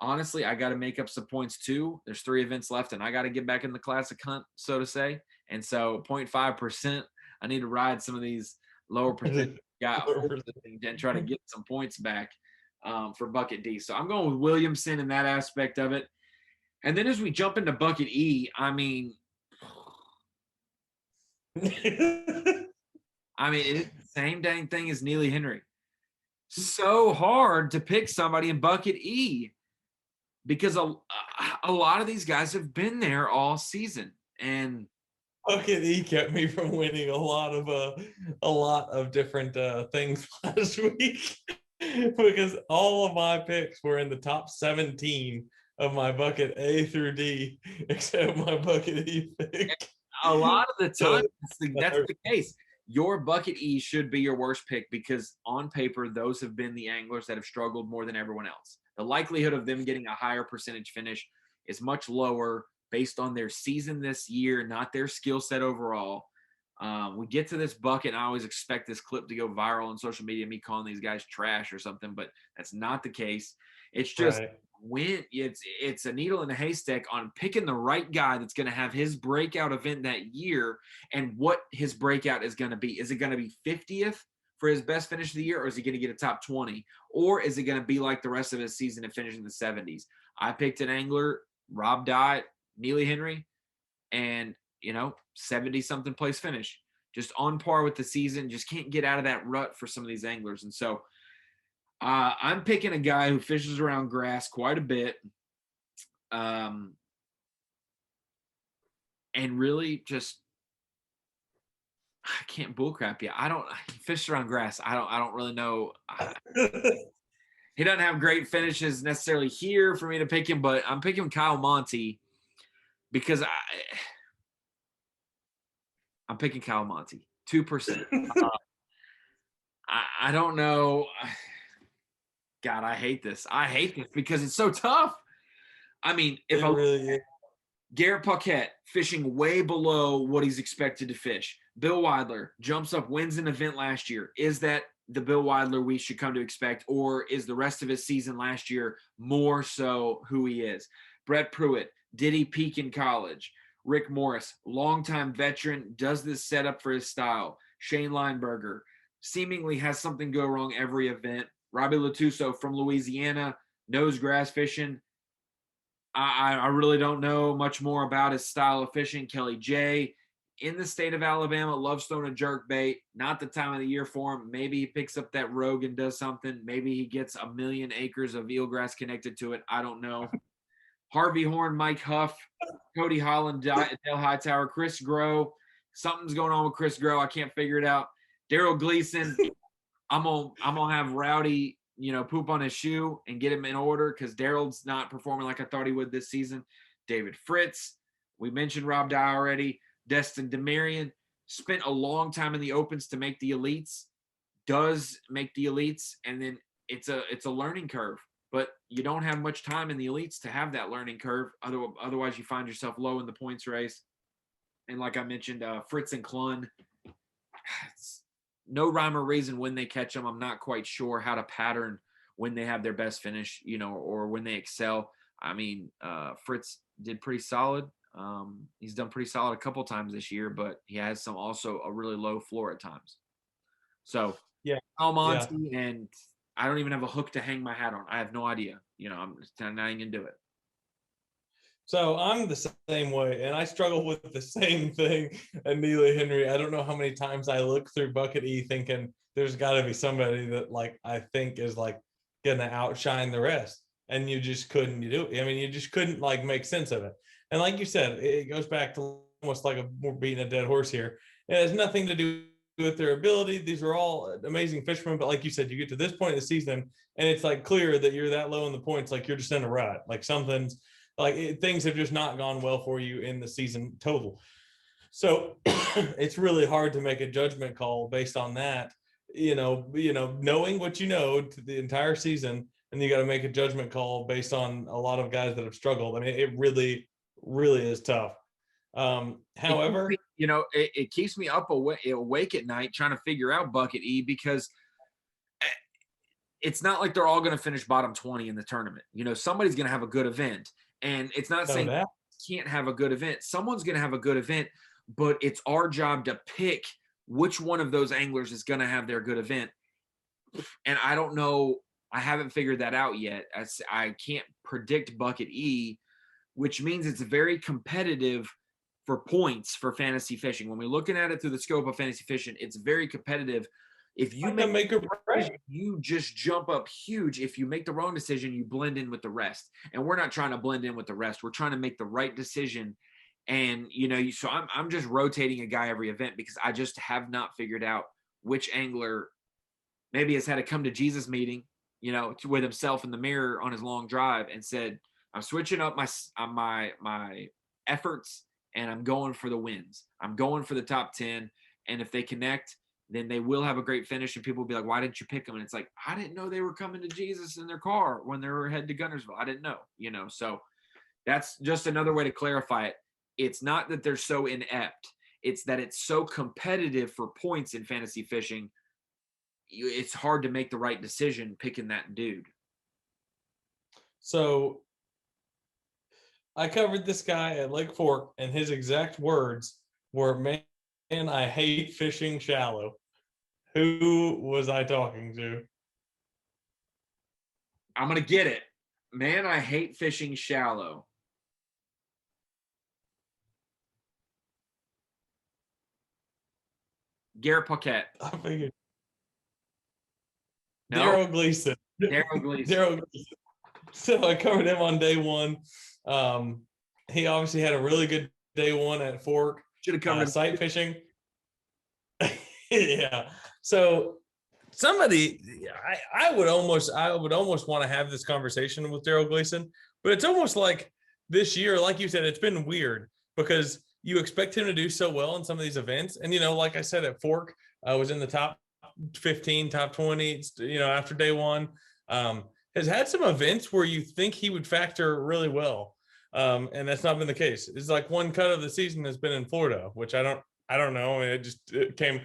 honestly, I got to make up some points too. There's 3 events left, and I got to get back in the Classic hunt, so to say. And so 0.5%, I need to ride some of these lower percentage guys and try to get some points back for Bucket D. So I'm going with Williamson in that aspect of it. And then as we jump into Bucket E, I mean, it's the same dang thing as Neely Henry. So hard to pick somebody in Bucket E because a lot of these guys have been there all season. And Bucket E kept me from winning a lot of different things last week because all of my picks were in the top 17 of my Bucket A through D, except my Bucket E pick. A lot of the time, that's the case. Your Bucket E should be your worst pick because on paper, those have been the anglers that have struggled more than everyone else. The likelihood of them getting a higher percentage finish is much lower based on their season this year, not their skill set overall. We get to this bucket, and I always expect this clip to go viral on social media, me calling these guys trash or something, but that's not the case. It's just when it's a needle in a haystack on picking the right guy that's going to have his breakout event that year and what his breakout is going to be. Is it going to be 50th for his best finish of the year, or is he going to get a top 20? Or is it going to be like the rest of his season and finish in the 70s? I picked an angler, Rob Dye, Neely Henry, and 70-something place finish, just on par with the season. Just can't get out of that rut for some of these anglers. And so I'm picking a guy who fishes around grass quite a bit, and really just I can't bullcrap you. I don't fish around grass. I don't really know. He doesn't have great finishes necessarily here for me to pick him, but I'm picking Kyle Monty because I'm picking Kyle Monty, 2%. I don't know. God, I hate this. I hate this because it's so tough. I mean, Garrett Paquette fishing way below what he's expected to fish. Bill Weidler jumps up, wins an event last year. Is that the Bill Weidler we should come to expect, or is the rest of his season last year more so who he is? Brett Pruitt, did he peak in college? Rick Morris, longtime veteran, does this set up for his style? Shane Lineberger seemingly has something go wrong every event. Robbie Latuso from Louisiana, knows grass fishing. I really don't know much more about his style of fishing. Kelly J, in the state of Alabama, loves throwing a jerk bait. Not the time of the year for him. Maybe he picks up that rogue and does something. Maybe he gets 1,000,000 acres of eelgrass connected to it. I don't know. Harvey Horn, Mike Huff, Cody Holland, Dale Hightower, Chris Grow. Something's going on with Chris Grow. I can't figure it out. Daryl Gleason. I'm gonna have Rowdy, poop on his shoe and get him in order because Daryl's not performing like I thought he would this season. David Fritz. We mentioned Rob Dye already. Destin Demarion spent a long time in the opens to make the elites. Does make the elites, and then it's a learning curve. But you don't have much time in the elites to have that learning curve. Otherwise, you find yourself low in the points race. And like I mentioned, Fritz and Klun, no rhyme or reason when they catch them. I'm not quite sure how to pattern when they have their best finish, or when they excel. I mean, Fritz did pretty solid. He's done pretty solid a couple times this year, but he has also a really low floor at times. So yeah, Almonte and I don't even have a hook to hang my hat on. I have no idea. I'm just not even gonna do it. So I'm the same way, and I struggle with the same thing at Neely Henry. I don't know how many times I look through Bucket E thinking there's got to be somebody that I think is gonna outshine the rest, and you just couldn't do it. I mean, you just couldn't make sense of it. And like you said, it goes back to almost we're beating a dead horse here. It has nothing to do with their ability. These are all amazing fishermen, but like you said, you get to this point in the season and it's clear that you're that low in the points, you're just in a rut, something's things have just not gone well for you in the season total. So it's really hard to make a judgment call based on that, knowing what to the entire season, and you got to make a judgment call based on a lot of guys that have struggled. I mean, it really is tough. However, it keeps me up awake at night trying to figure out Bucket E because it's not like they're all going to finish bottom 20 in the tournament. Somebody's going to have a good event, and it's not saying that can't have a good event. Someone's going to have a good event, but it's our job to pick which one of those anglers is going to have their good event. And I don't know. I haven't figured that out yet. I can't predict Bucket E, which means it's very competitive for points for fantasy fishing. When we're looking at it through the scope of fantasy fishing, it's very competitive. If you make a decision, you just jump up huge. If you make the wrong decision, you blend in with the rest. And we're not trying to blend in with the rest. We're trying to make the right decision. And, so I'm just rotating a guy every event because I just have not figured out which angler maybe has had a come to Jesus meeting, with himself in the mirror on his long drive and said, I'm switching up my efforts and I'm going for the wins. I'm going for the top 10. And if they connect, then they will have a great finish. And people will be like, why didn't you pick them? And it's I didn't know they were coming to Jesus in their car when they were headed to Guntersville. I didn't know, so that's just another way to clarify it. It's not that they're so inept. It's that it's so competitive for points in fantasy fishing. It's hard to make the right decision picking that dude. So I covered this guy at Lake Fork, and his exact words were, man, I hate fishing shallow. Who was I talking to? I'm going to get it. Man, I hate fishing shallow. Garrett Paquette. I figured. No? Daryl Gleason. Daryl Gleason. So I covered him on day one. He obviously had a really good day one at Fork. Should have covered sight fishing. Yeah. So I would almost want to have this conversation with Daryl Gleason, but it's almost like this year, like you said, it's been weird because you expect him to do so well in some of these events. And, like I said, at Fork, I was in the top 15, top 20, after day one. Has had some events where you think he would factor really well. And that's not been the case. It's one cut of the season has been in Florida, which I don't know. I mean, it came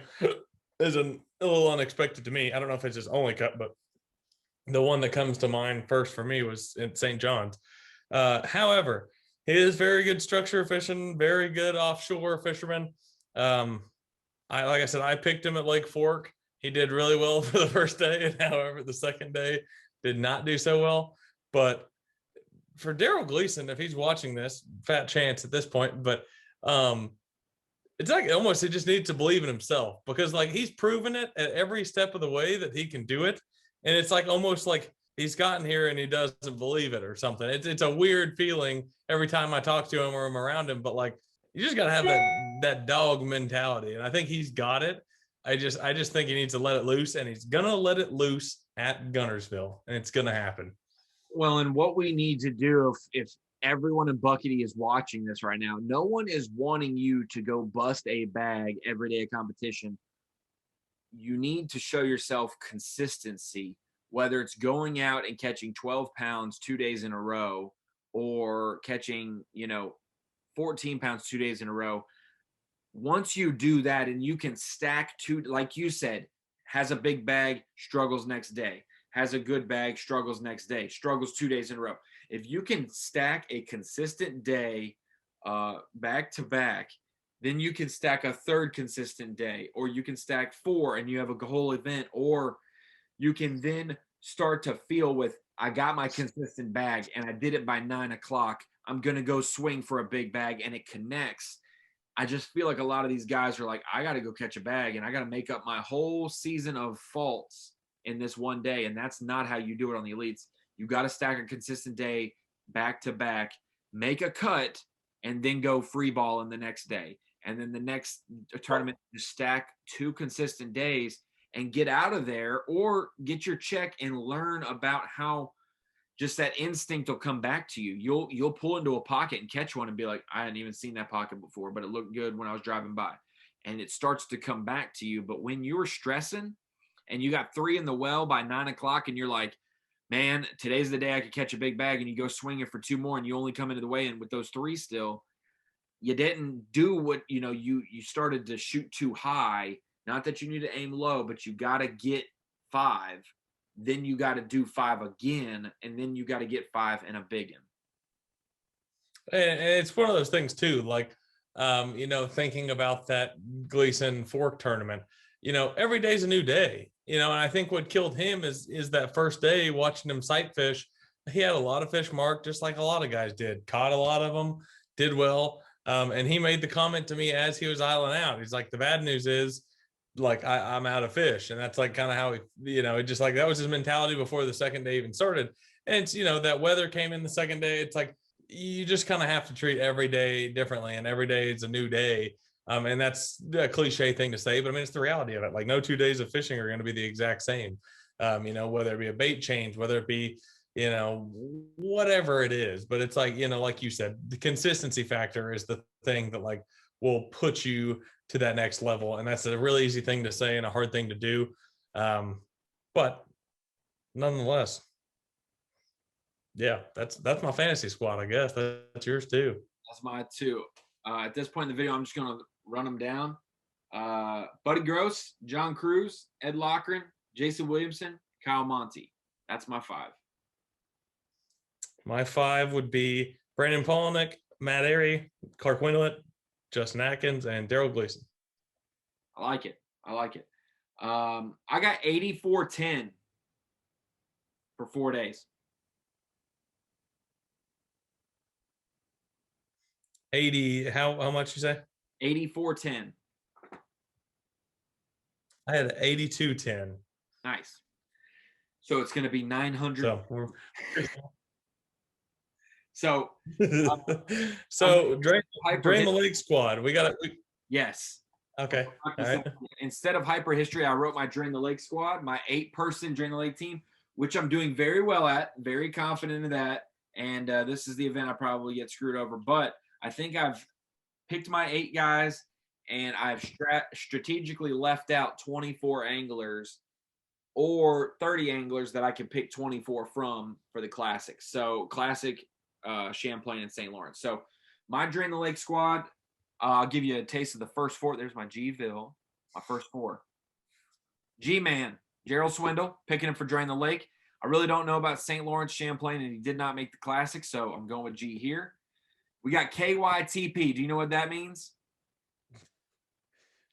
as a little unexpected to me. I don't know if it's his only cut, but the one that comes to mind first for me was in St. John's. However, he is very good structure fishing, very good offshore fisherman. Like I said, I picked him at Lake Fork. He did really well for the first day, and however, the second day did not do so well. But for Daryl Gleason, if he's watching this, fat chance at this point, but it's like almost he just needs to believe in himself, because like he's proven it at every step of the way that he can do it. And it's like almost like he's gotten here and he doesn't believe it or something. It's a weird feeling every time I talk to him or I'm around him, but like you just gotta have that dog mentality. And I think he's got it. I just think he needs to let it loose, and he's gonna let it loose at Guntersville, and it's gonna happen. Well, and what we need to do, if everyone in Buckety is watching this right now, no one is wanting you to go bust a bag every day of competition. You need to show yourself consistency, whether it's going out and catching 12 pounds 2 days in a row, or catching, 14 pounds 2 days in a row. Once you do that and you can stack two, like you said, has a big bag, struggles next day, has a good bag, struggles next day, struggles 2 days in a row. If you can stack a consistent day back to back, then you can stack a third consistent day, or you can stack 4 and you have a whole event, or you can then start to feel with, I got my consistent bag and I did it by 9 o'clock. I'm going to go swing for a big bag, and it connects. I just feel like a lot of these guys are like, I got to go catch a bag and I got to make up my whole season of faults in this one day. And that's not how you do it on the elites. You got to stack a consistent day back to back, make a cut, and then go free ball in the next day. And then the next tournament, just stack 2 consistent days and get out of there, or get your check and learn about how just that instinct will come back to you. You'll pull into a pocket and catch one and be like, I hadn't even seen that pocket before, but it looked good when I was driving by. And it starts to come back to you. But when you're stressing and you got 3 in the well by 9 o'clock and you're like, man, today's the day I could catch a big bag, and you go swinging for 2 more and you only come into the weigh-in with those 3 still, you didn't do what, you started to shoot too high. Not that you need to aim low, but you got to get 5. Then you got to do 5 again, and then you got to get 5 and a big one. And it's one of those things too, like, thinking about that Gleason Fork tournament, every day's a new day, and I think what killed him is that first day watching him sight fish. He had a lot of fish marked, just like a lot of guys did, caught a lot of them, did well. And he made the comment to me as he was isling out. He's like, the bad news is, like, I'm out of fish. And that's like kind of how he, it just like, that was his mentality before the second day even started. And it's, that weather came in the second day. It's like, you just kind of have to treat every day differently, and every day is a new day. And that's a cliche thing to say, but I mean, it's the reality of it. Like, no 2 days of fishing are going to be the exact same. Whether it be a bait change, whether it be, whatever it is. But it's like, like you said, the consistency factor is the thing that like will put you to that next level. And that's a really easy thing to say and a hard thing to do. But nonetheless, yeah, that's my fantasy squad, I guess. That's yours too. That's mine too. At this point in the video, I'm just going to run them down. Buddy Gross, John Cruz, Ed Lochran, Jason Williamson, Kyle Monty. That's my 5. My 5 would be Brandon Polnick, Matt Airy, Clark Windlet, Justin Atkins, and Daryl Gleason. I like it. I got 84-10 for 4 days. 80, how much you say? 84-10. I had 82-10. Nice. So it's going to be 900. So drain the lake squad. We got it. Yes. Okay. All right. Instead of hyper history, I wrote my Drain the Lake squad, my 8-person Drain the Lake team, which I'm doing very well at, very confident in that. And this is the event I probably get screwed over. But I think I've picked my 8 guys, and I've strategically left out 24 anglers or 30 anglers that I can pick 24 from for the Classic. So Classic, Champlain, and St. Lawrence. So my Drain the Lake squad, I'll give you a taste of the first 4. There's my G-Ville, my first 4. G-Man, Gerald Swindle, picking him for Drain the Lake. I really don't know about St. Lawrence, Champlain, and he did not make the Classic, so I'm going with G here. We got KYTP. Do you know what that means?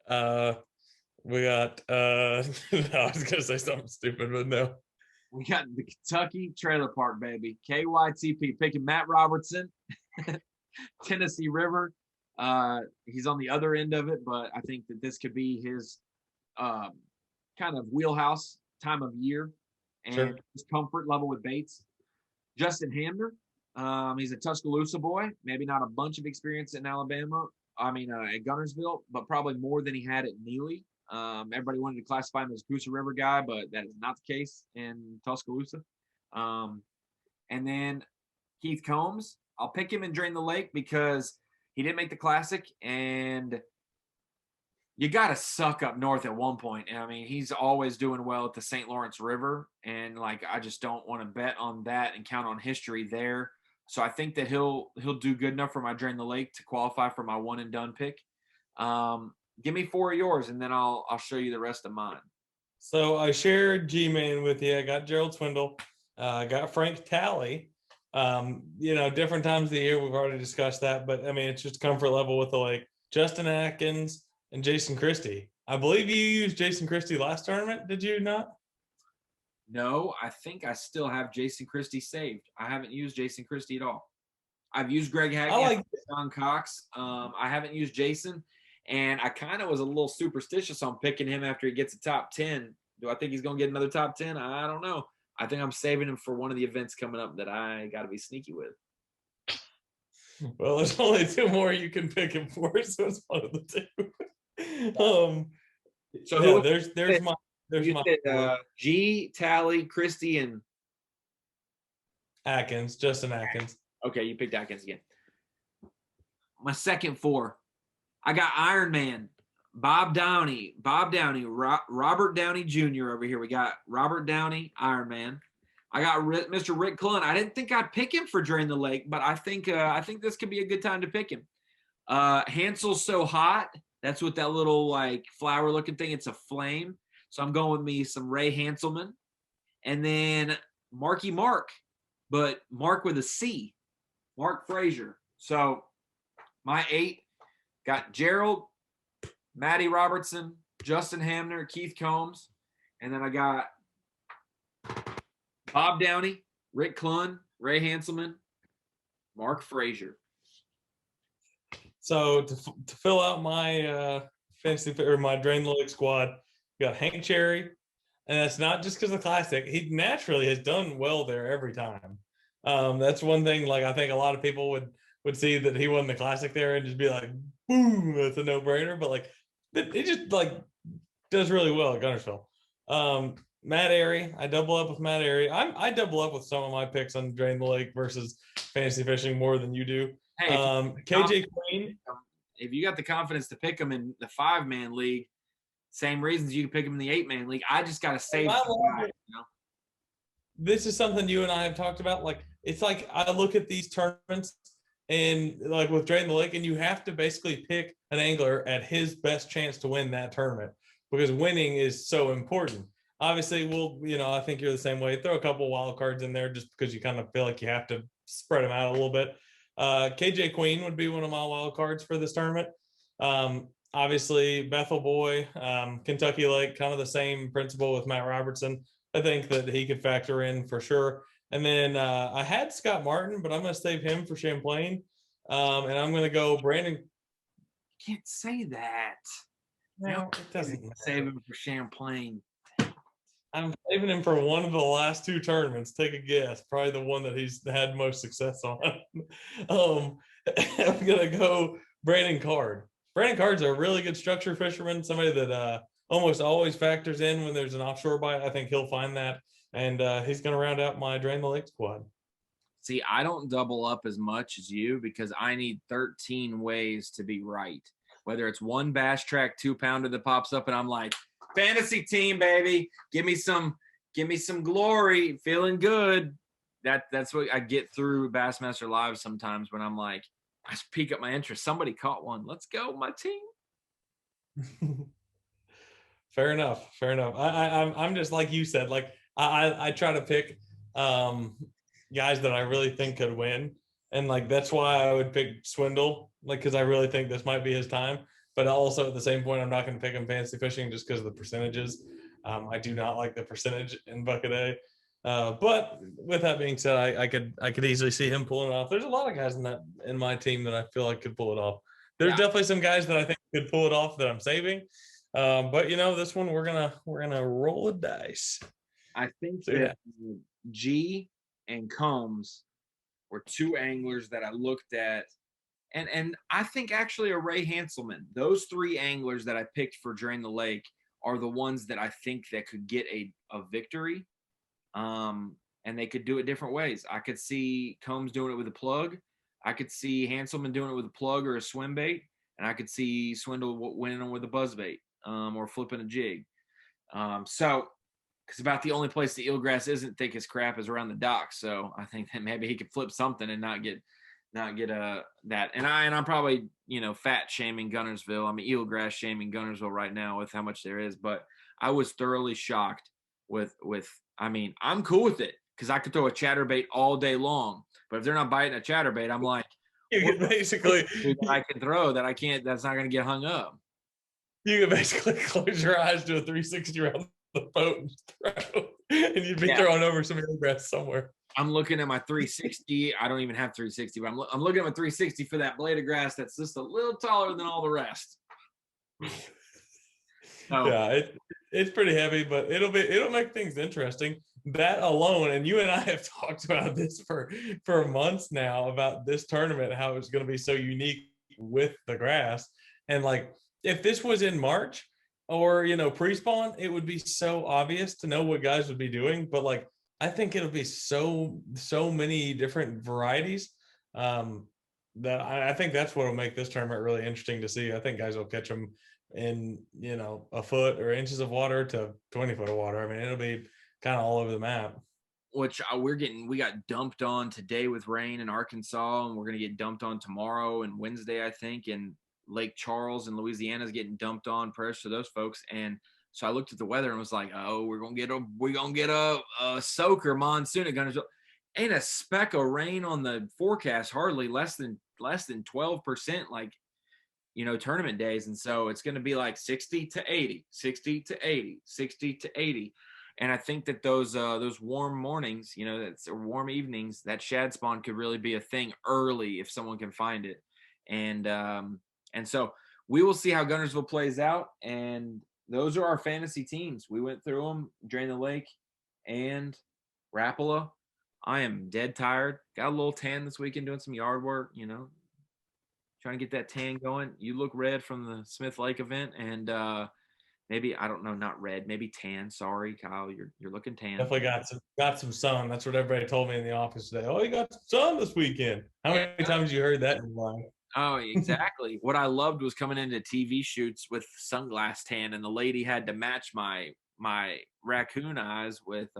We got no, I was gonna say something stupid, but no. We got the Kentucky Trailer Park, baby. KYTP, picking Matt Robertson, Tennessee River, He's on the other end of it, but I think that this could be his kind of wheelhouse time of year and Sure. his comfort level with baits. Justin Hamner, he's a Tuscaloosa boy, maybe not a bunch of experience in Alabama. At Guntersville, but probably more than he had at Neely. Everybody wanted to classify him as Coosa River guy, but that is not the case in Tuscaloosa. And then Keith Combs, I'll pick him and Drain the Lake because he didn't make the Classic, and you got to suck up north at one point. I mean, he's always doing well at the St. Lawrence River, and I just don't want to bet on that and count on history there. So I think that he'll do good enough for my Drain the Lake to qualify for my one and done pick. Give me 4 of yours, and then I'll show you the rest of mine. So I shared G-Man with you. I got Gerald Swindle. I got Frank Talley. Different times of the year, we've already discussed that, but I mean, it's just comfort level with the lake. Justin Atkins and Jason Christie. I believe you used Jason Christie last tournament, did you not? No, I think I still have Jason Christie saved. I haven't used Jason Christie at all. I've used Greg Hackney, John Cox. I haven't used Jason, and I kind of was a little superstitious on picking him after he gets a top 10. Do I think he's going to get another top 10? I don't know. I think I'm saving him for one of the events coming up that I got to be sneaky with. Well, there's only 2 more you can pick him for, so it's one of the 2. So yeah, there's my G, Tally, Christie, and Atkins, Justin Atkins. Okay, you picked Atkins again. My second 4, I got Iron Man, Bob Downey, Robert Downey Jr. over here. We got Robert Downey, Iron Man. I got Mr. Rick Cullen. I didn't think I'd pick him for Drain the Lake, but I think this could be a good time to pick him. Hansel's So Hot. That's what that little flower looking thing. It's a flame. So I'm going with me some Ray Hanselman, and then Marky Mark, but Mark with a C, Mark Frazier. So my 8 got Gerald, Matty Robertson, Justin Hamner, Keith Combs, and then I got Bob Downey, Rick Clunn, Ray Hanselman, Mark Frazier. So to fill out my fantasy or my Drain the Lake squad, we got Hank Cherry, and that's not just because of the Classic. He naturally has done well there every time. That's one thing. I think a lot of people would see that he won the Classic there and just be like, "Boom, that's a no-brainer." But he just does really well at Guntersville. Matt Airy, I double up with Matt Airy. I double up with some of my picks on Drain the Lake versus fantasy fishing more than you do. Hey, KJ Queen. If you got the confidence to pick him in the 5-man league, same reasons you can pick him in the 8-man league. I just got to save some guys, This is something you and I have talked about. It's I look at these tournaments and with Drain the Lake, and you have to basically pick an angler at his best chance to win that tournament because winning is so important. Obviously, I think you're the same way. Throw a couple wild cards in there just because you kind of feel like you have to spread them out a little bit. KJ Queen would be one of my wild cards for this tournament. Obviously, Bethel Boy, Kentucky Lake, kind of the same principle with Matt Robertson. I think that he could factor in for sure. And then I had Scott Martin, but I'm going to save him for Champlain. And I'm going to go Brandon. Can't say that. No, it doesn't matter. Save him for Champlain. I'm saving him for one of the last 2 tournaments. Take a guess. Probably the one that he's had most success on. I'm going to go Brandon Card. Brandon Card's a really good structure fisherman, somebody that almost always factors in when there's an offshore bite. I think he'll find that, and he's going to round out my Drain the Lake squad. See, I don't double up as much as you because I need 13 ways to be right. Whether it's one Bass Track 2-pounder that pops up and I'm like, fantasy team, baby, give me some glory, feeling good. That's what I get through Bassmaster Live sometimes when I'm like, I just peak up my interest. Somebody caught one. Let's go, my team. Fair enough. I'm just like you said. I try to pick guys that I really think could win, and that's why I would pick Swindle, because I really think this might be his time. But also at the same point, I'm not going to pick him fantasy fishing just because of the percentages. I do not like the percentage in Bucket A. But with that being said, I could easily see him pulling it off. There's a lot of guys in my team that I feel like could pull it off. there's Yeah, definitely some guys that I think could pull it off that I'm saving. But this one we're gonna roll a dice. I think See what that happens. G and Combs were two anglers that I looked at, and I think actually a Ray Hanselman. Those three anglers that I picked for Drain the Lake are the ones that I think that could get a victory. And they could do it different ways. I could see Combs doing it with a plug. I could see Hanselman doing it with a plug or a swim bait, and I could see Swindle winning them with a buzz bait or flipping a jig. So, because about the only place the eelgrass isn't thick as crap is around the dock. So I think that maybe he could flip something and not get that. And I'm probably fat shaming Guntersville. I'm eelgrass shaming Guntersville right now with how much there is. But I was thoroughly shocked with. I mean, I'm cool with it because I could throw a chatterbait all day long. But if they're not biting a chatterbait, I'm like, You can basically that I can throw that I can't. That's not going to get hung up. you can basically close your eyes to a 360 around the boat and throw, and you'd be throwing over some eelgrass somewhere. I'm looking at my 360. I don't even have 360, but I'm looking at my 360 for that blade of grass that's just a little taller than all the rest. So, yeah, it's pretty heavy, but it'll make things interesting. That alone, and you and I have talked about this for months now about this tournament, how it's going to be so unique with the grass. And like, if this was in March or pre-spawn, it would be so obvious to know what guys would be doing. But like, I think it'll be so many different varieties. That I think that's what will make this tournament really interesting to see. I think guys will catch them in a foot or inches of water to 20 foot of water. I mean, it'll be kind of all over the map. which we got dumped on today with rain in Arkansas, and we're gonna get dumped on tomorrow and Wednesday, I think, and Lake Charles in Louisiana is getting dumped on. Prayers to those folks. And so I looked at the weather and was like, oh, we're gonna get a soaker monsoon at Guntersville. Ain't a speck of rain on the forecast, hardly less than 12%, like tournament days. And so it's going to be like 60 to 80, 60 to 80, 60 to 80. And I think that those warm mornings, that's warm evenings, that shad spawn could really be a thing early if someone can find it. And so we will see how Guntersville plays out. And those are our fantasy teams. We went through them, Drain the Lake and Rapala. I am dead tired. Got a little tan this weekend doing some yard work, trying to get that tan going. You look red from the Smith Lake event, and maybe, I don't know, not red, maybe tan. Sorry, Kyle, you're looking tan. Definitely got some sun. That's what everybody told me in the office today. Oh, you got some sun this weekend. How many times you heard that in life? Oh, exactly. What I loved was coming into TV shoots with sunglass tan, and the lady had to match my raccoon eyes with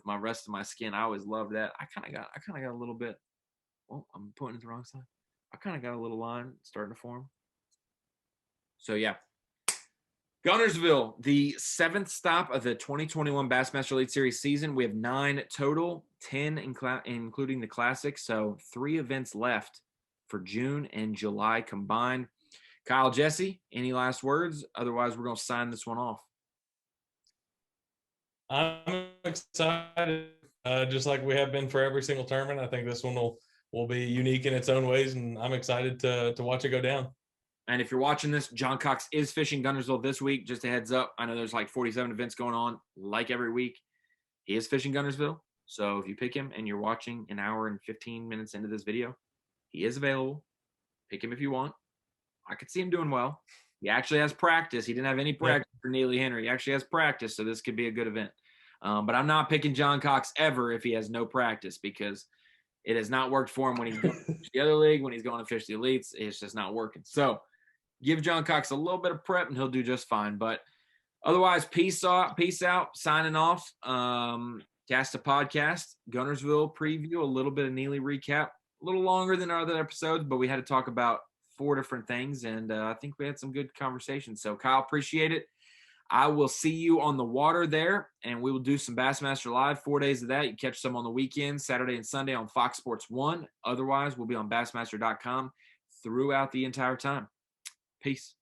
my rest of my skin. I always loved that. I kind of got a little bit. Oh, I'm pointing at the wrong side. I kind of got a little line starting to form. So yeah, Guntersville, the 7th stop of the 2021 Bassmaster Elite Series season. We have 9 total, 10 including the Classic. So 3 events left for June and July combined. Kyle, Jessie, any last words? Otherwise, we're going to sign this one off. I'm excited, just like we have been for every single tournament. I think this one will be unique in its own ways, and I'm excited to watch it go down. And if you're watching this, John Cox is fishing Guntersville this week. Just a heads up. I know there's like 47 events going on, like every week. He is fishing Guntersville. So if you pick him and you're watching an hour and 15 minutes into this video, he is available. Pick him if you want. I could see him doing well. He actually has practice. He didn't have any practice for Neely Henry. He actually has practice, so this could be a good event. But I'm not picking John Cox ever if he has no practice, because it has not worked for him when he's going to fish the other league, when he's going to fish the elites. It's just not working. So give John Cox a little bit of prep and he'll do just fine. But otherwise, peace out, signing off. Cast a podcast, Guntersville preview, a little bit of Neely recap, a little longer than our other episodes, but we had to talk about 4 different things, and I think we had some good conversations. So Kyle, appreciate it. I will see you on the water there, and we will do some Bassmaster Live, 4 days of that. You catch some on the weekends, Saturday and Sunday on Fox Sports 1. Otherwise, we'll be on Bassmaster.com throughout the entire time. Peace.